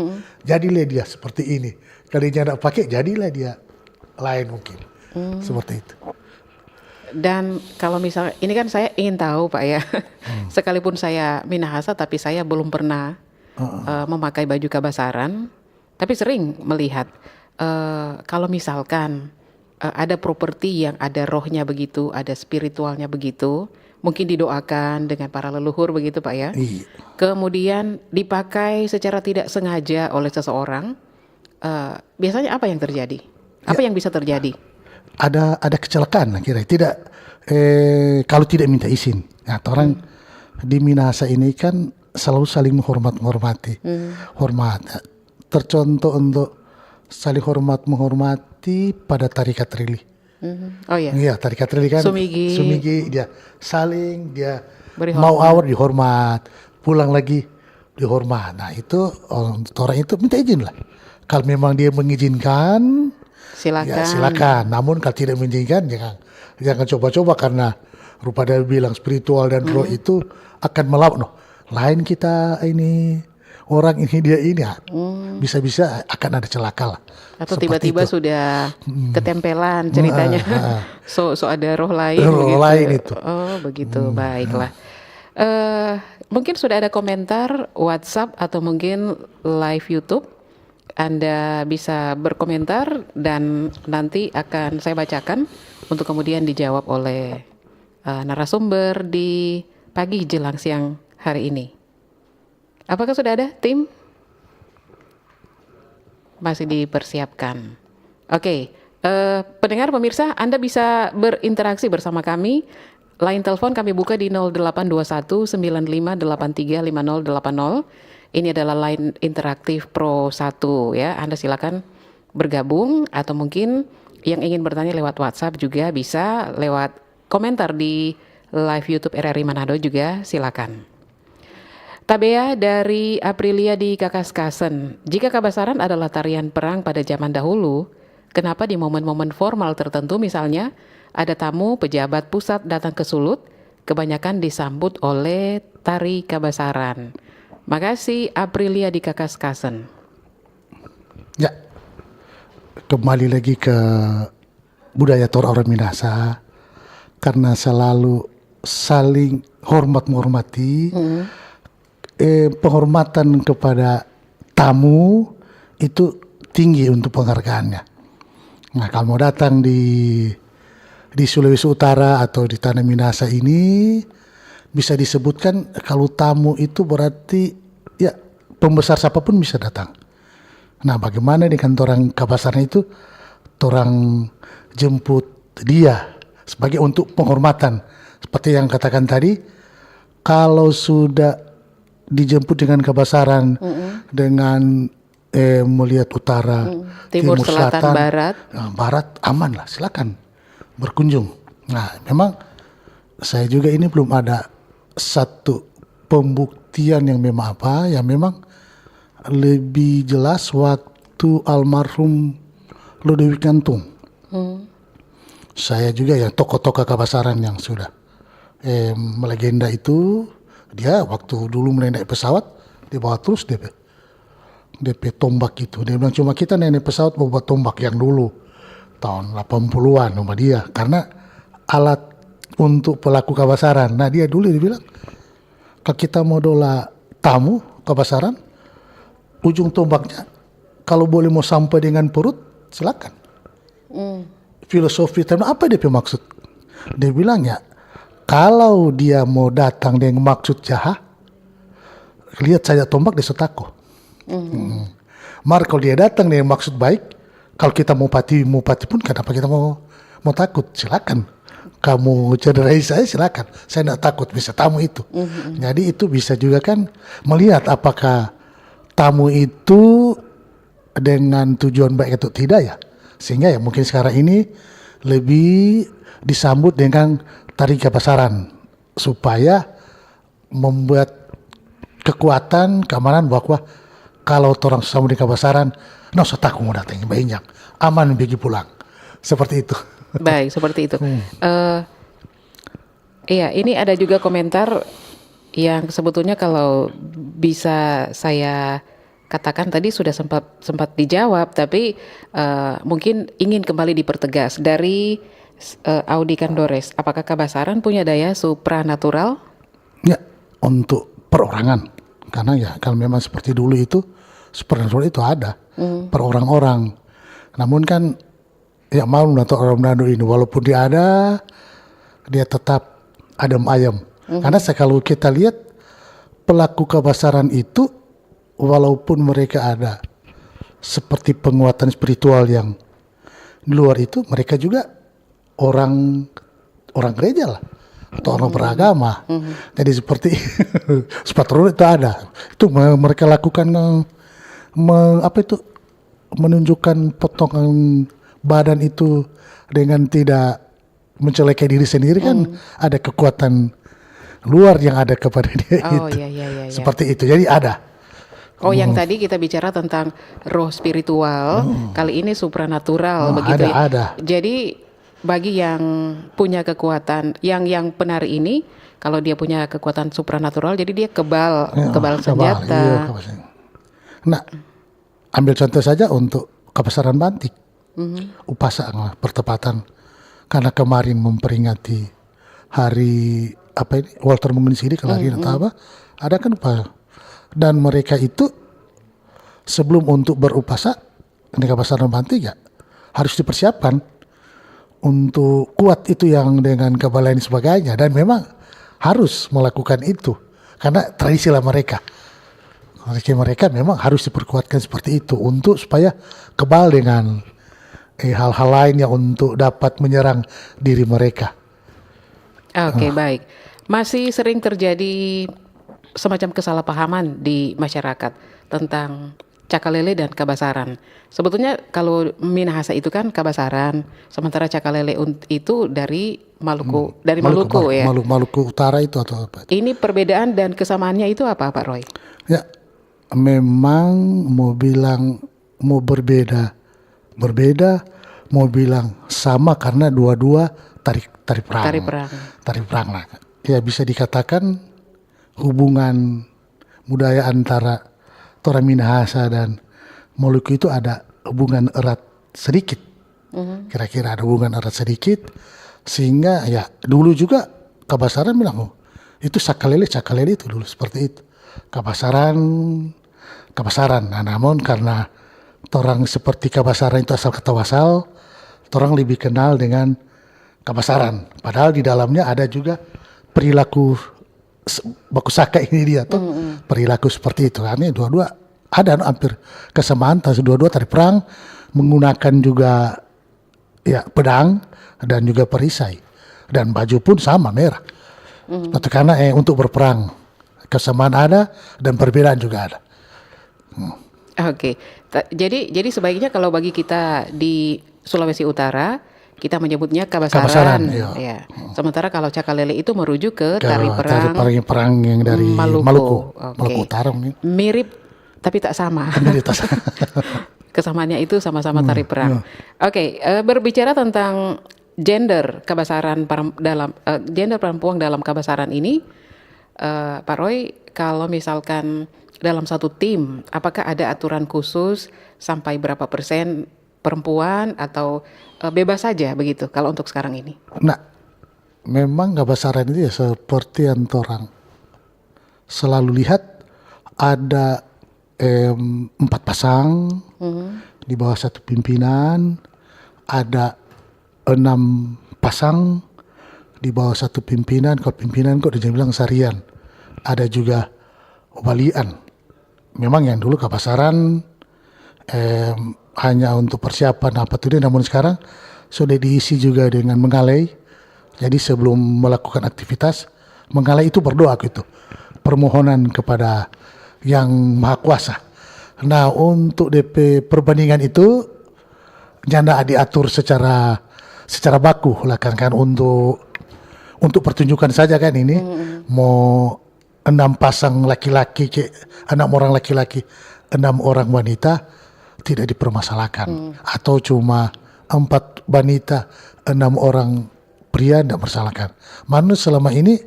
S3: jadilah dia seperti ini. Kalau dia tidak pakai, jadilah dia lain mungkin. Seperti itu.
S2: Dan kalau misalnya, ini kan saya ingin tahu Pak ya, sekalipun saya Minahasa tapi saya belum pernah memakai baju Kabasaran, tapi sering melihat kalau misalkan ada properti yang ada rohnya begitu, ada spiritualnya begitu, mungkin didoakan dengan para leluhur begitu Pak ya.
S3: Iya.
S2: Kemudian dipakai secara tidak sengaja oleh seseorang, biasanya apa yang terjadi? Apa yang bisa terjadi?
S3: Ada kecelakaan kira tidak kalau tidak minta izin. Nah, orang di Minahasa ini kan selalu saling menghormati. Hormat. Tercontoh untuk saling menghormati pada tarikat Trili.
S2: Oh iya.
S3: Iya, tarikat Trili kan.
S2: Sumigi
S3: dia saling
S2: Beri
S3: mau
S2: hormat.
S3: awal dihormat, pulang lagi dihormat. Nah itu orang itu minta izin lah. Kalau memang dia mengizinkan,
S2: Silakan.
S3: ya silakan. Namun kalau tidak mengizinkan, jangan coba-coba karena rupa dia bilang spiritual dan roh itu akan melawan. Lain kita ini orang ini dia ini, bisa-bisa akan ada celaka lah.
S2: Atau
S3: Seperti
S2: tiba-tiba
S3: itu.
S2: sudah ketempelan ceritanya. So ada roh lain.
S3: Roh
S2: begitu.
S3: lain itu.
S2: Oh begitu, baiklah. Mungkin sudah ada komentar WhatsApp atau mungkin live YouTube. Anda bisa berkomentar dan nanti akan saya bacakan untuk kemudian dijawab oleh narasumber di pagi jelang siang hari ini. Apakah sudah ada tim? Masih dipersiapkan. Oke, pendengar pemirsa, Anda bisa berinteraksi bersama kami. Line telepon kami buka di 0821 9583 5080. Ini adalah line interaktif Pro 1 ya. Anda silakan bergabung atau mungkin yang ingin bertanya lewat WhatsApp juga bisa, lewat komentar di live YouTube RRI Manado juga silakan. Tabea dari Aprilia di Kakaskasen. Jika Kabasaran adalah tarian perang pada zaman dahulu, kenapa di momen-momen formal tertentu misalnya ada tamu pejabat pusat datang ke Sulut, kebanyakan disambut oleh tari Kabasaran. Makasih Aprilia di Kakaskasen.
S3: Ya, kembali lagi ke budaya orang Minahasa, karena selalu saling hormat menghormati. Penghormatan kepada tamu itu tinggi untuk penghargaannya. Nah, kalau mau datang di Sulawesi Utara atau di Tanah Minahasa ini, bisa disebutkan kalau tamu itu berarti ya pembesar siapapun bisa datang. Nah, bagaimana dengan orang Kabasaran itu, orang jemput dia sebagai untuk penghormatan. Seperti yang katakan tadi, kalau sudah dijemput dengan Kabasaran, dengan melihat utara,
S2: Timur, selatan, barat.
S3: Barat aman lah, silakan berkunjung. Nah, memang saya juga ini belum ada satu pembuktian yang memang yang memang lebih jelas waktu almarhum Ludwig Gantung. Saya juga yang tokoh-tokoh Kabasaran yang sudah melegenda itu, dia waktu dulu mulai naik pesawat dia bawa terus DP tombak itu. Dia bilang cuma kita naik pesawat bawa tombak yang dulu tahun 80-an sama dia, karena alat untuk pelaku Kabasaran. Nah, dia dulu dia bilang kalau kita mau dola tamu Kabasaran, ujung tombaknya kalau boleh mau sampai dengan perut silakan. Filosofi tamu apa dia maksud? Dia bilang ya, kalau dia mau datang dengan maksud jahat, lihat saja tombak dia setako. Mar kalau dia datang dengan maksud baik, kalau kita mau pati pun kenapa kita mau takut? Silakan. Kamu cederai saya silakan. Saya tidak takut, bisa tamu itu. Jadi itu bisa juga kan melihat apakah tamu itu dengan tujuan baik atau tidak ya. Sehingga ya mungkin sekarang ini lebih disambut dengan tari Kabasaran supaya membuat kekuatan keamanan bahwa kalau orang sambut di Kabasaran, no setak mau datang banyak, aman pergi pulang, seperti itu.
S2: Baik, seperti itu. Iya, ini ada juga komentar yang sebetulnya kalau bisa saya katakan tadi sudah sempat dijawab, tapi mungkin ingin kembali dipertegas dari Audi Kandores. Apakah Kabasaran punya daya supranatural?
S3: Ya, untuk perorangan, karena ya kalau memang seperti dulu itu supranatural itu ada per orang-orang. Namun kan ya mau atau orang Manado ini walaupun dia ada, dia tetap adem ayem. Karena kalau kita lihat pelaku Kabasaran itu, walaupun mereka ada seperti penguatan spiritual yang di luar itu, mereka juga orang gereja lah atau orang beragama. Jadi seperti sepatron itu ada. Itu mereka lakukan menunjukkan potongan badan itu dengan tidak mencelakai diri sendiri kan ada kekuatan luar yang ada kepada dia
S2: Oh
S3: itu.
S2: iya iya iya. Iya.
S3: Seperti itu. Jadi ada.
S2: Oh, yang tadi kita bicara tentang roh spiritual, kali ini supranatural begitu ya.
S3: Ada.
S2: Jadi bagi yang punya kekuatan, yang penari ini, kalau dia punya kekuatan supranatural, jadi dia kebal senjata.
S3: Iya, kebal senjata. Nah, ambil contoh saja untuk kebesaran Bantik. Upasa bertepatan karena kemarin memperingati hari apa ini Walter Menginsidi kelahiran atau apa, ada kan dan mereka itu sebelum untuk berupasa di kebesaran Bantik ya harus dipersiapkan untuk kuat itu yang dengan kebal dan sebagainya, dan memang harus melakukan itu karena tradisi lah mereka. Mereka memang harus diperkuatkan seperti itu untuk supaya kebal dengan hal-hal lainnya untuk dapat menyerang diri mereka.
S2: Oke, baik. Masih sering terjadi semacam kesalahpahaman di masyarakat tentang cakalele dan kabasaran. Sebetulnya kalau Minahasa itu kan kabasaran, sementara cakalele itu dari Maluku, Maluku ya.
S3: Maluku Utara itu atau apa?
S2: Ini perbedaan dan kesamaannya itu apa, Pak Roy?
S3: Ya, memang mau bilang mau berbeda, mau bilang sama karena dua-dua tari perang. Tari perang lah. Ya bisa dikatakan hubungan budaya antara Toraja Minahasa dan Maluku itu ada hubungan erat sedikit. Kira-kira ada hubungan erat sedikit, sehingga ya dulu juga kabasaran bilang, oh itu cakalele itu dulu seperti itu. Kabasaran. Nah, namun karena orang seperti kabasaran itu asal kata wasal, orang lebih kenal dengan kabasaran. Padahal di dalamnya ada juga perilaku bakusaka ini dia tuh, perilaku seperti itu. Karena dua-dua ada hampir kesamaan, dua-dua tari perang menggunakan juga ya pedang dan juga perisai, dan baju pun sama merah. Karena untuk berperang kesamaan ada dan perbedaan juga ada.
S2: Oke. Jadi sebaiknya kalau bagi kita di Sulawesi Utara kita menyebutnya kabasaran.
S3: Iya.
S2: Ya. Sementara kalau cakalele itu merujuk ke tari perang
S3: yang dari Maluku Utara.
S2: Mirip tapi tak sama. Kesamaannya itu sama-sama tari perang. Oke, berbicara tentang gender kabasaran gender perempuan dalam kabasaran ini, Pak Roy, kalau misalkan dalam satu tim, apakah ada aturan khusus sampai berapa persen perempuan atau bebas saja begitu kalau untuk sekarang ini?
S3: Nah, memang kabasaran itu ya seperti yang orang selalu lihat, ada 4 pasang di bawah satu pimpinan, ada 6 pasang di bawah satu pimpinan. Kalau pimpinan kok dibilang sarian, ada juga walian. Memang yang dulu kabasaran hanya untuk persiapan apa tuh, namun sekarang sudah diisi juga dengan mengalai. Jadi sebelum melakukan aktivitas, mengalai itu berdoa gitu, permohonan kepada yang maha kuasa. Nah, untuk DP perbandingan itu janda diatur secara baku lah kan untuk pertunjukan saja kan ini. Mau 6 pasang laki-laki, 6 orang laki-laki, 6 orang wanita tidak dipermasalahkan, atau cuma 4 wanita, 6 orang pria tidak masalahkan. Manu selama ini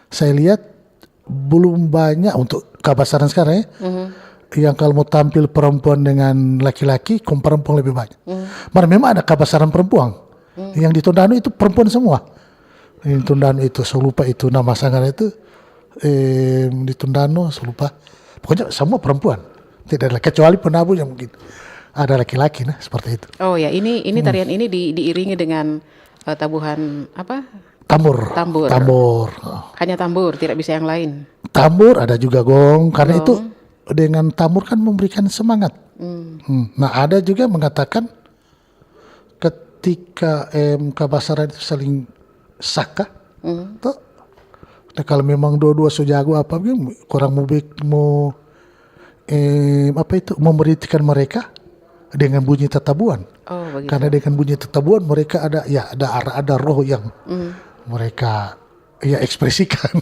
S3: saya lihat belum banyak untuk kabasaran sekarang ya. Yang kalau mau tampil perempuan dengan laki-laki, perempuan lebih banyak. Mana memang ada kabasaran perempuan. Yang di Tondano itu perempuan semua. Di Tondano itu saya lupa itu nama sanggar itu. Di Tondano saya lupa. Pokoknya semua perempuan. Tidak ada kecuali penabuh yang mungkin ada laki-laki, nah seperti itu.
S2: Oh ya, ini tarian ini diiringi dengan tabuhan apa?
S3: Tambur.
S2: Hanya tambur, tidak bisa yang lain.
S3: Tambur, ada juga gong. Karena itu dengan tambur kan memberikan semangat. Nah, ada juga mengatakan ketika kabasaran itu saling saka, tuh, nah kalau memang dua-dua sejago apa, kurang mau memberitikan mereka dengan bunyi tatabuan.
S2: Oh, begitu.
S3: Karena dengan bunyi tatabuan mereka ada roh yang mereka ya ekspresikan.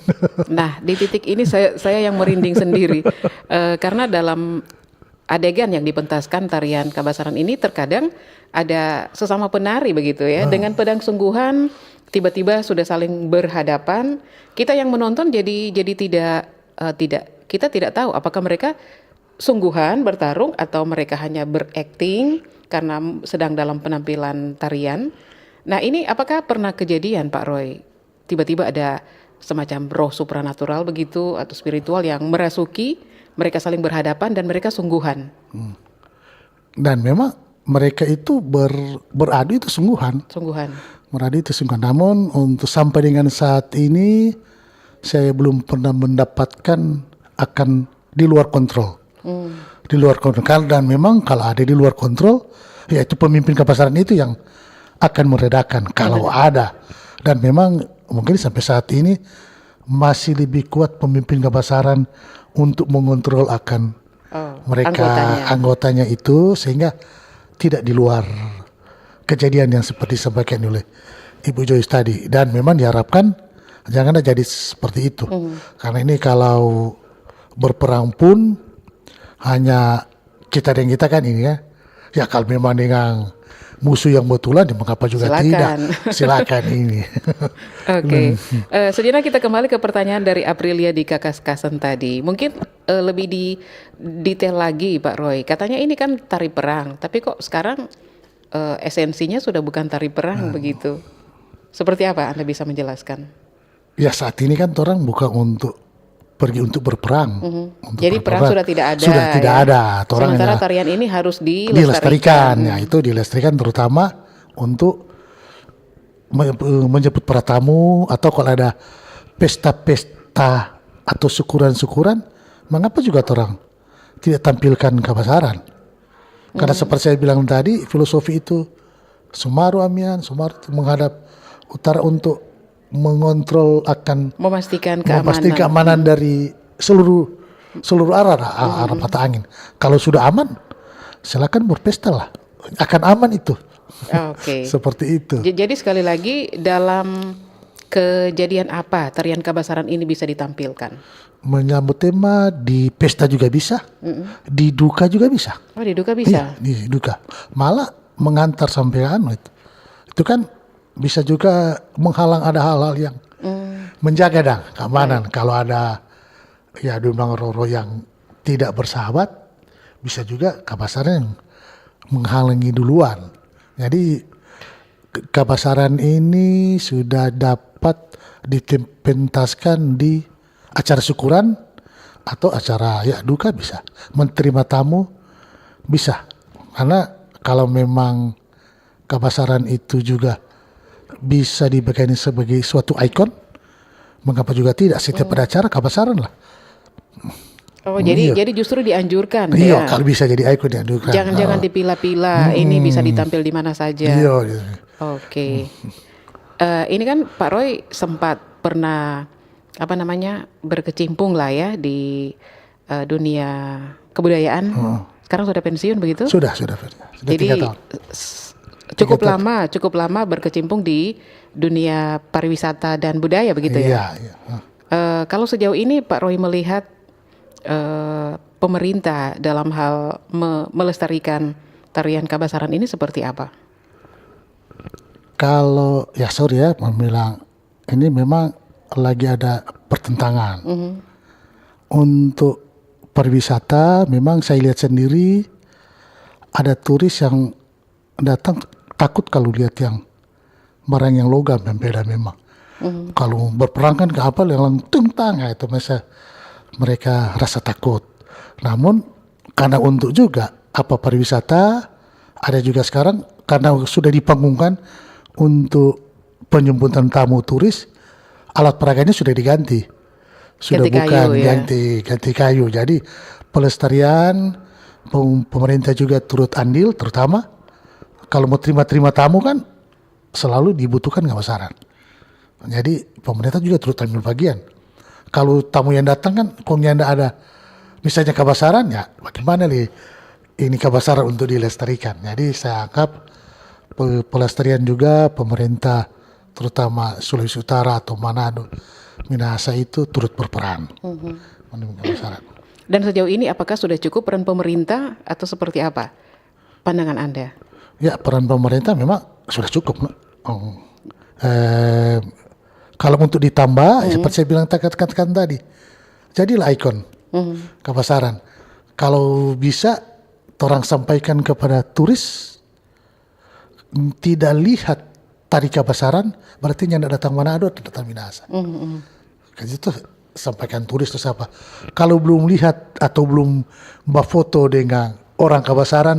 S2: Nah, di titik ini saya yang merinding sendiri. Karena dalam adegan yang dipentaskan tarian Kabasaran ini terkadang ada sesama penari begitu ya, dengan pedang sungguhan tiba-tiba sudah saling berhadapan. Kita yang menonton jadi kita tidak tahu apakah mereka sungguhan bertarung atau mereka hanya berakting karena sedang dalam penampilan tarian. Nah, ini apakah pernah kejadian Pak Roy? Tiba-tiba ada semacam roh supranatural begitu atau spiritual yang merasuki, mereka saling berhadapan dan mereka sungguhan.
S3: Dan memang mereka itu beradu itu sungguhan.
S2: Sungguhan.
S3: Beradu itu sungguhan. Namun untuk sampai dengan saat ini saya belum pernah mendapatkan akan di luar kontrol. Di luar kontrol. Dan memang kalau ada di luar kontrol, yaitu pemimpin Kabasaran itu yang akan meredakan kalau ada. Dan memang mungkin sampai saat ini masih lebih kuat pemimpin Kabasaran untuk mengontrol akan mereka anggotanya itu, sehingga tidak di luar kejadian yang seperti disampaikan oleh Ibu Joyce tadi. Dan memang diharapkan jangan jadi seperti itu. Karena ini kalau berperang pun hanya kita dan kita kan ini ya. Ya kalau memang dengan musuh yang betulan, ya mengapa juga tidak? Silakan ini.
S2: Oke. Sejenak kita kembali ke pertanyaan dari Aprilia di Kakaskasen tadi. Mungkin lebih di detail lagi Pak Roy. Katanya ini kan tari perang, tapi kok sekarang esensinya sudah bukan tari perang begitu. Seperti apa Anda bisa menjelaskan?
S3: Ya saat ini kan orang bukan untuk pergi untuk berperang. Untuk
S2: jadi perang sudah tidak ada.
S3: Sudah tidak ada.
S2: Sementara tarian ini harus
S3: dilestarikan. Ya itu dilestarikan terutama untuk menjemput para tamu, atau kalau ada pesta-pesta atau syukuran-syukuran, mengapa juga orang tidak tampilkan Kabasaran? Karena seperti saya bilang tadi, filosofi itu Sumaru Amian, Sumaru menghadap utara untuk mengontrol akan
S2: memastikan
S3: keamanan dari seluruh arah mata angin. Kalau sudah aman, silakan berpesta lah, akan aman itu.
S2: Oke.
S3: Seperti itu.
S2: Jadi sekali lagi, dalam kejadian apa tarian Kabasaran ini bisa ditampilkan?
S3: Menyambut tema di pesta juga bisa, di duka juga bisa.
S2: Oh, di duka bisa?
S3: Iya, di duka. Malah mengantar sampai itu kan bisa juga menghalang ada hal-hal yang menjaga keamanan. Kalau ada ya dumang roro yang tidak bersahabat, bisa juga Kabasaran yang menghalangi duluan. Jadi Kabasaran ini sudah dapat dipentaskan di acara syukuran atau acara ya duka bisa. Menerima tamu bisa. Karena kalau memang Kabasaran itu juga bisa dibagi sebagai suatu ikon, mengapa juga tidak? Setiap ada acara Kabasaran lah.
S2: Oh, jadi justru dianjurkan
S3: iya,
S2: ya.
S3: Kalau bisa jadi ikon dianjurkan.
S2: Jangan dipilah-pilah, ini bisa ditampil di mana saja.
S3: Iya.
S2: Oke. Ini kan Pak Roy sempat pernah berkecimpung lah ya di dunia kebudayaan. Sekarang sudah pensiun begitu?
S3: Sudah
S2: jadi 3 tahun. Cukup lama berkecimpung di dunia pariwisata dan budaya begitu ya.
S3: Iya.
S2: Kalau sejauh ini Pak Roy melihat pemerintah dalam hal melestarikan tarian Kabasaran ini seperti apa?
S3: Kalau bilang ini memang lagi ada pertentangan. Untuk pariwisata memang saya lihat sendiri ada turis yang datang takut kalau lihat yang barang yang logam yang beda memang. Kalau berperang kan kapal yang tentang itu mereka rasa takut. Namun karena untuk juga pariwisata ada juga sekarang karena sudah dipanggungkan untuk penjemputan tamu turis, alat peraganya sudah diganti. Sudah ganti kayu. Jadi pelestarian pemerintah juga turut andil, terutama kalau mau terima tamu kan selalu dibutuhkan Kabasaran. Jadi pemerintah juga turut ambil bagian. Kalau tamu yang datang kan kok tidak ada misalnya Kabasaran, ya bagaimana nih ini Kabasaran untuk dilestarikan. Jadi saya anggap pelestarian juga pemerintah terutama Sulawesi Utara atau Manado, Minahasa itu turut berperan mendukung kebesaran.
S2: Dan sejauh ini apakah sudah cukup peran pemerintah atau seperti apa pandangan Anda?
S3: Ya, peran pemerintah memang sudah cukup. Kalau untuk ditambah, seperti saya bilang katakan tadi, jadilah ikon kebesaran. Kalau bisa, orang sampaikan kepada turis, tidak lihat tari kebesaran, berarti yang datang Manado atau datang Minahasa. Kan itu sampaikan turis itu apa? Kalau belum lihat atau belum berfoto dengan orang kebesaran,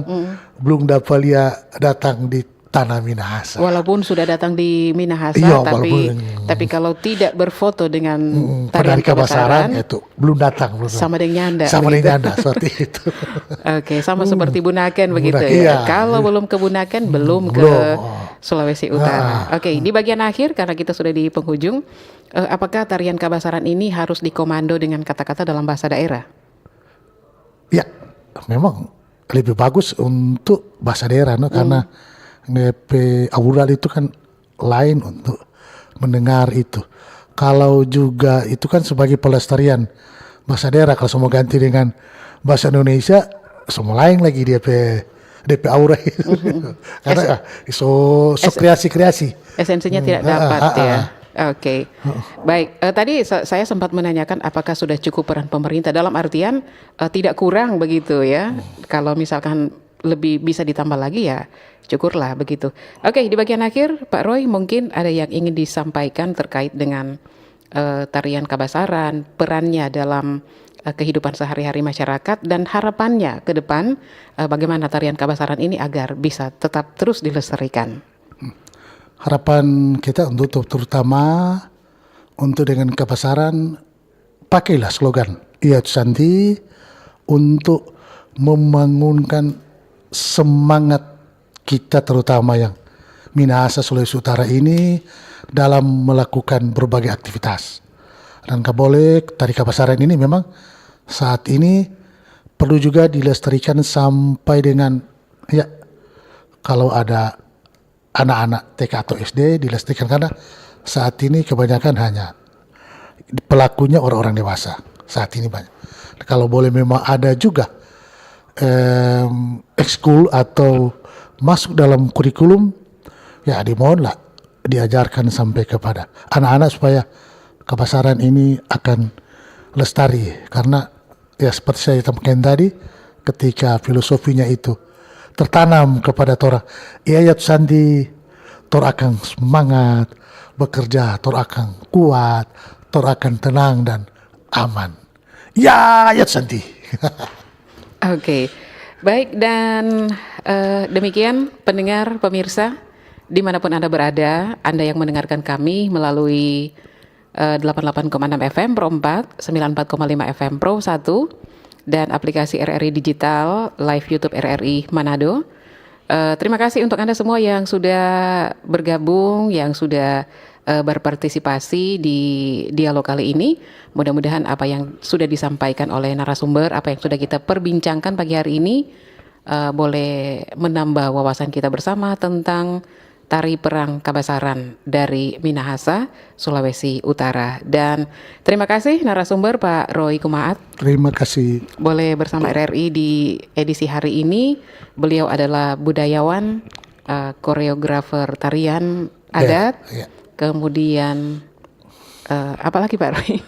S3: belum dapat lihat datang di tanah Minahasa.
S2: Walaupun sudah datang di Minahasa,
S3: Iya,
S2: tapi kalau tidak berfoto dengan tarian
S3: tari kebesaran
S2: kebesaran,
S3: itu belum datang.
S2: sama dengan nyanda.
S3: Sama
S2: begitu.
S3: dengan Anda, seperti itu.
S2: Oke, sama seperti Bunaken begitu
S3: Bunaken,
S2: ya.
S3: iya.
S2: Kalau belum ke Bunaken, belum ke Sulawesi Utara. Oke, di bagian akhir karena kita sudah di penghujung, apakah tarian kebesaran ini harus dikomando dengan kata-kata dalam bahasa daerah?
S3: Ya, memang lebih bagus untuk bahasa daerah, no? Karena DP aural itu kan lain untuk mendengar itu. Kalau juga itu kan sebagai pelestarian bahasa daerah, kalau semua ganti dengan bahasa Indonesia, semua lain lagi DP aura itu. Karena so kreasi-kreasi.
S2: Esensinya tidak dapat ya. Oke, baik. Tadi saya sempat menanyakan apakah sudah cukup peran pemerintah dalam artian tidak kurang begitu ya. Kalau misalkan lebih bisa ditambah lagi ya syukurlah begitu. Oke, di bagian akhir Pak Roy mungkin ada yang ingin disampaikan terkait dengan tarian kebesaran, perannya dalam kehidupan sehari-hari masyarakat dan harapannya ke depan bagaimana tarian kebesaran ini agar bisa tetap terus dilestarikan.
S3: Harapan kita untuk terutama untuk dengan kebesaran, pakailah slogan Iya Santi untuk membangunkan semangat kita terutama yang Minahasa Sulawesi Utara ini dalam melakukan berbagai aktivitas. Dan Kabolek tari kebesaran ini memang saat ini perlu juga dilestarikan sampai dengan ya kalau ada anak-anak TK atau SD dilestarikan karena saat ini kebanyakan hanya pelakunya orang-orang dewasa saat ini banyak. Kalau boleh memang ada juga ekskul atau masuk dalam kurikulum ya dimohonlah diajarkan sampai kepada anak-anak supaya kebesaran ini akan lestari karena ya seperti saya sampaikan tadi ketika filosofinya itu tertanam kepada tora iya Sandi tor akan semangat bekerja, tor akan kuat, tor akan tenang dan aman ya Sandi.
S2: Oke, baik dan demikian pendengar pemirsa dimanapun Anda berada, Anda yang mendengarkan kami melalui 88,6 FM Pro 4, 94,5 FM Pro 1 dan aplikasi RRI Digital live YouTube RRI Manado. Terima kasih untuk Anda semua yang sudah bergabung, yang sudah berpartisipasi di dialog kali ini. Mudah-mudahan apa yang sudah disampaikan oleh narasumber, apa yang sudah kita perbincangkan pagi hari ini boleh menambah wawasan kita bersama tentang tari perang kebesaran dari Minahasa, Sulawesi Utara. Dan terima kasih narasumber Pak Roy Kumaat.
S3: Terima kasih.
S2: Boleh bersama RRI di edisi hari ini. Beliau adalah budayawan, koreografer tarian adat. Kemudian apalagi Pak Roy?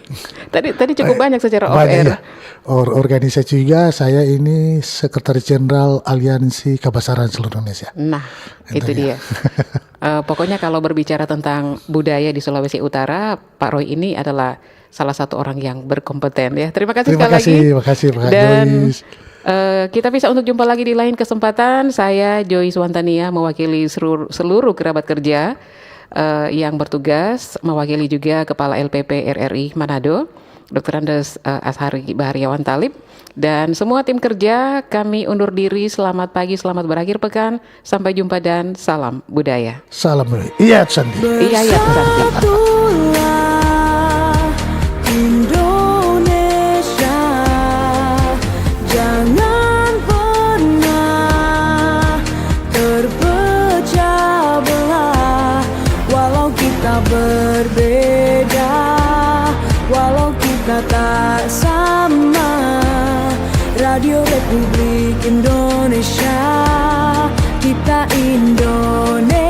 S2: tadi cukup banyak secara off-air.
S3: Organisasi juga saya ini Sekretaris Jenderal Aliansi Kebesaran Seluruh Indonesia.
S2: Nah, itu dia. Pokoknya kalau berbicara tentang budaya di Sulawesi Utara, Pak Roy ini adalah salah satu orang yang berkompeten ya. Terima kasih sekali lagi.
S3: Terima kasih Pak
S2: Dan
S3: Joyce.
S2: Kita bisa untuk jumpa lagi di lain kesempatan. Saya Joyce Wantania mewakili seluruh kerabat kerja yang bertugas, mewakili juga Kepala LPP RRI Manado, Dr. Andes Ashari Bahariawan Talib, dan semua tim kerja. Kami undur diri. Selamat pagi, selamat berakhir pekan. Sampai jumpa dan salam budaya.
S3: Salam Iya Sandi.
S2: Iya Santi.
S1: Bersatulah Indonesia, jangan pernah terpecah belah. Walau kita berbeda, walau kita tak sama. Radio Republik Indonesia, kita Indonesia.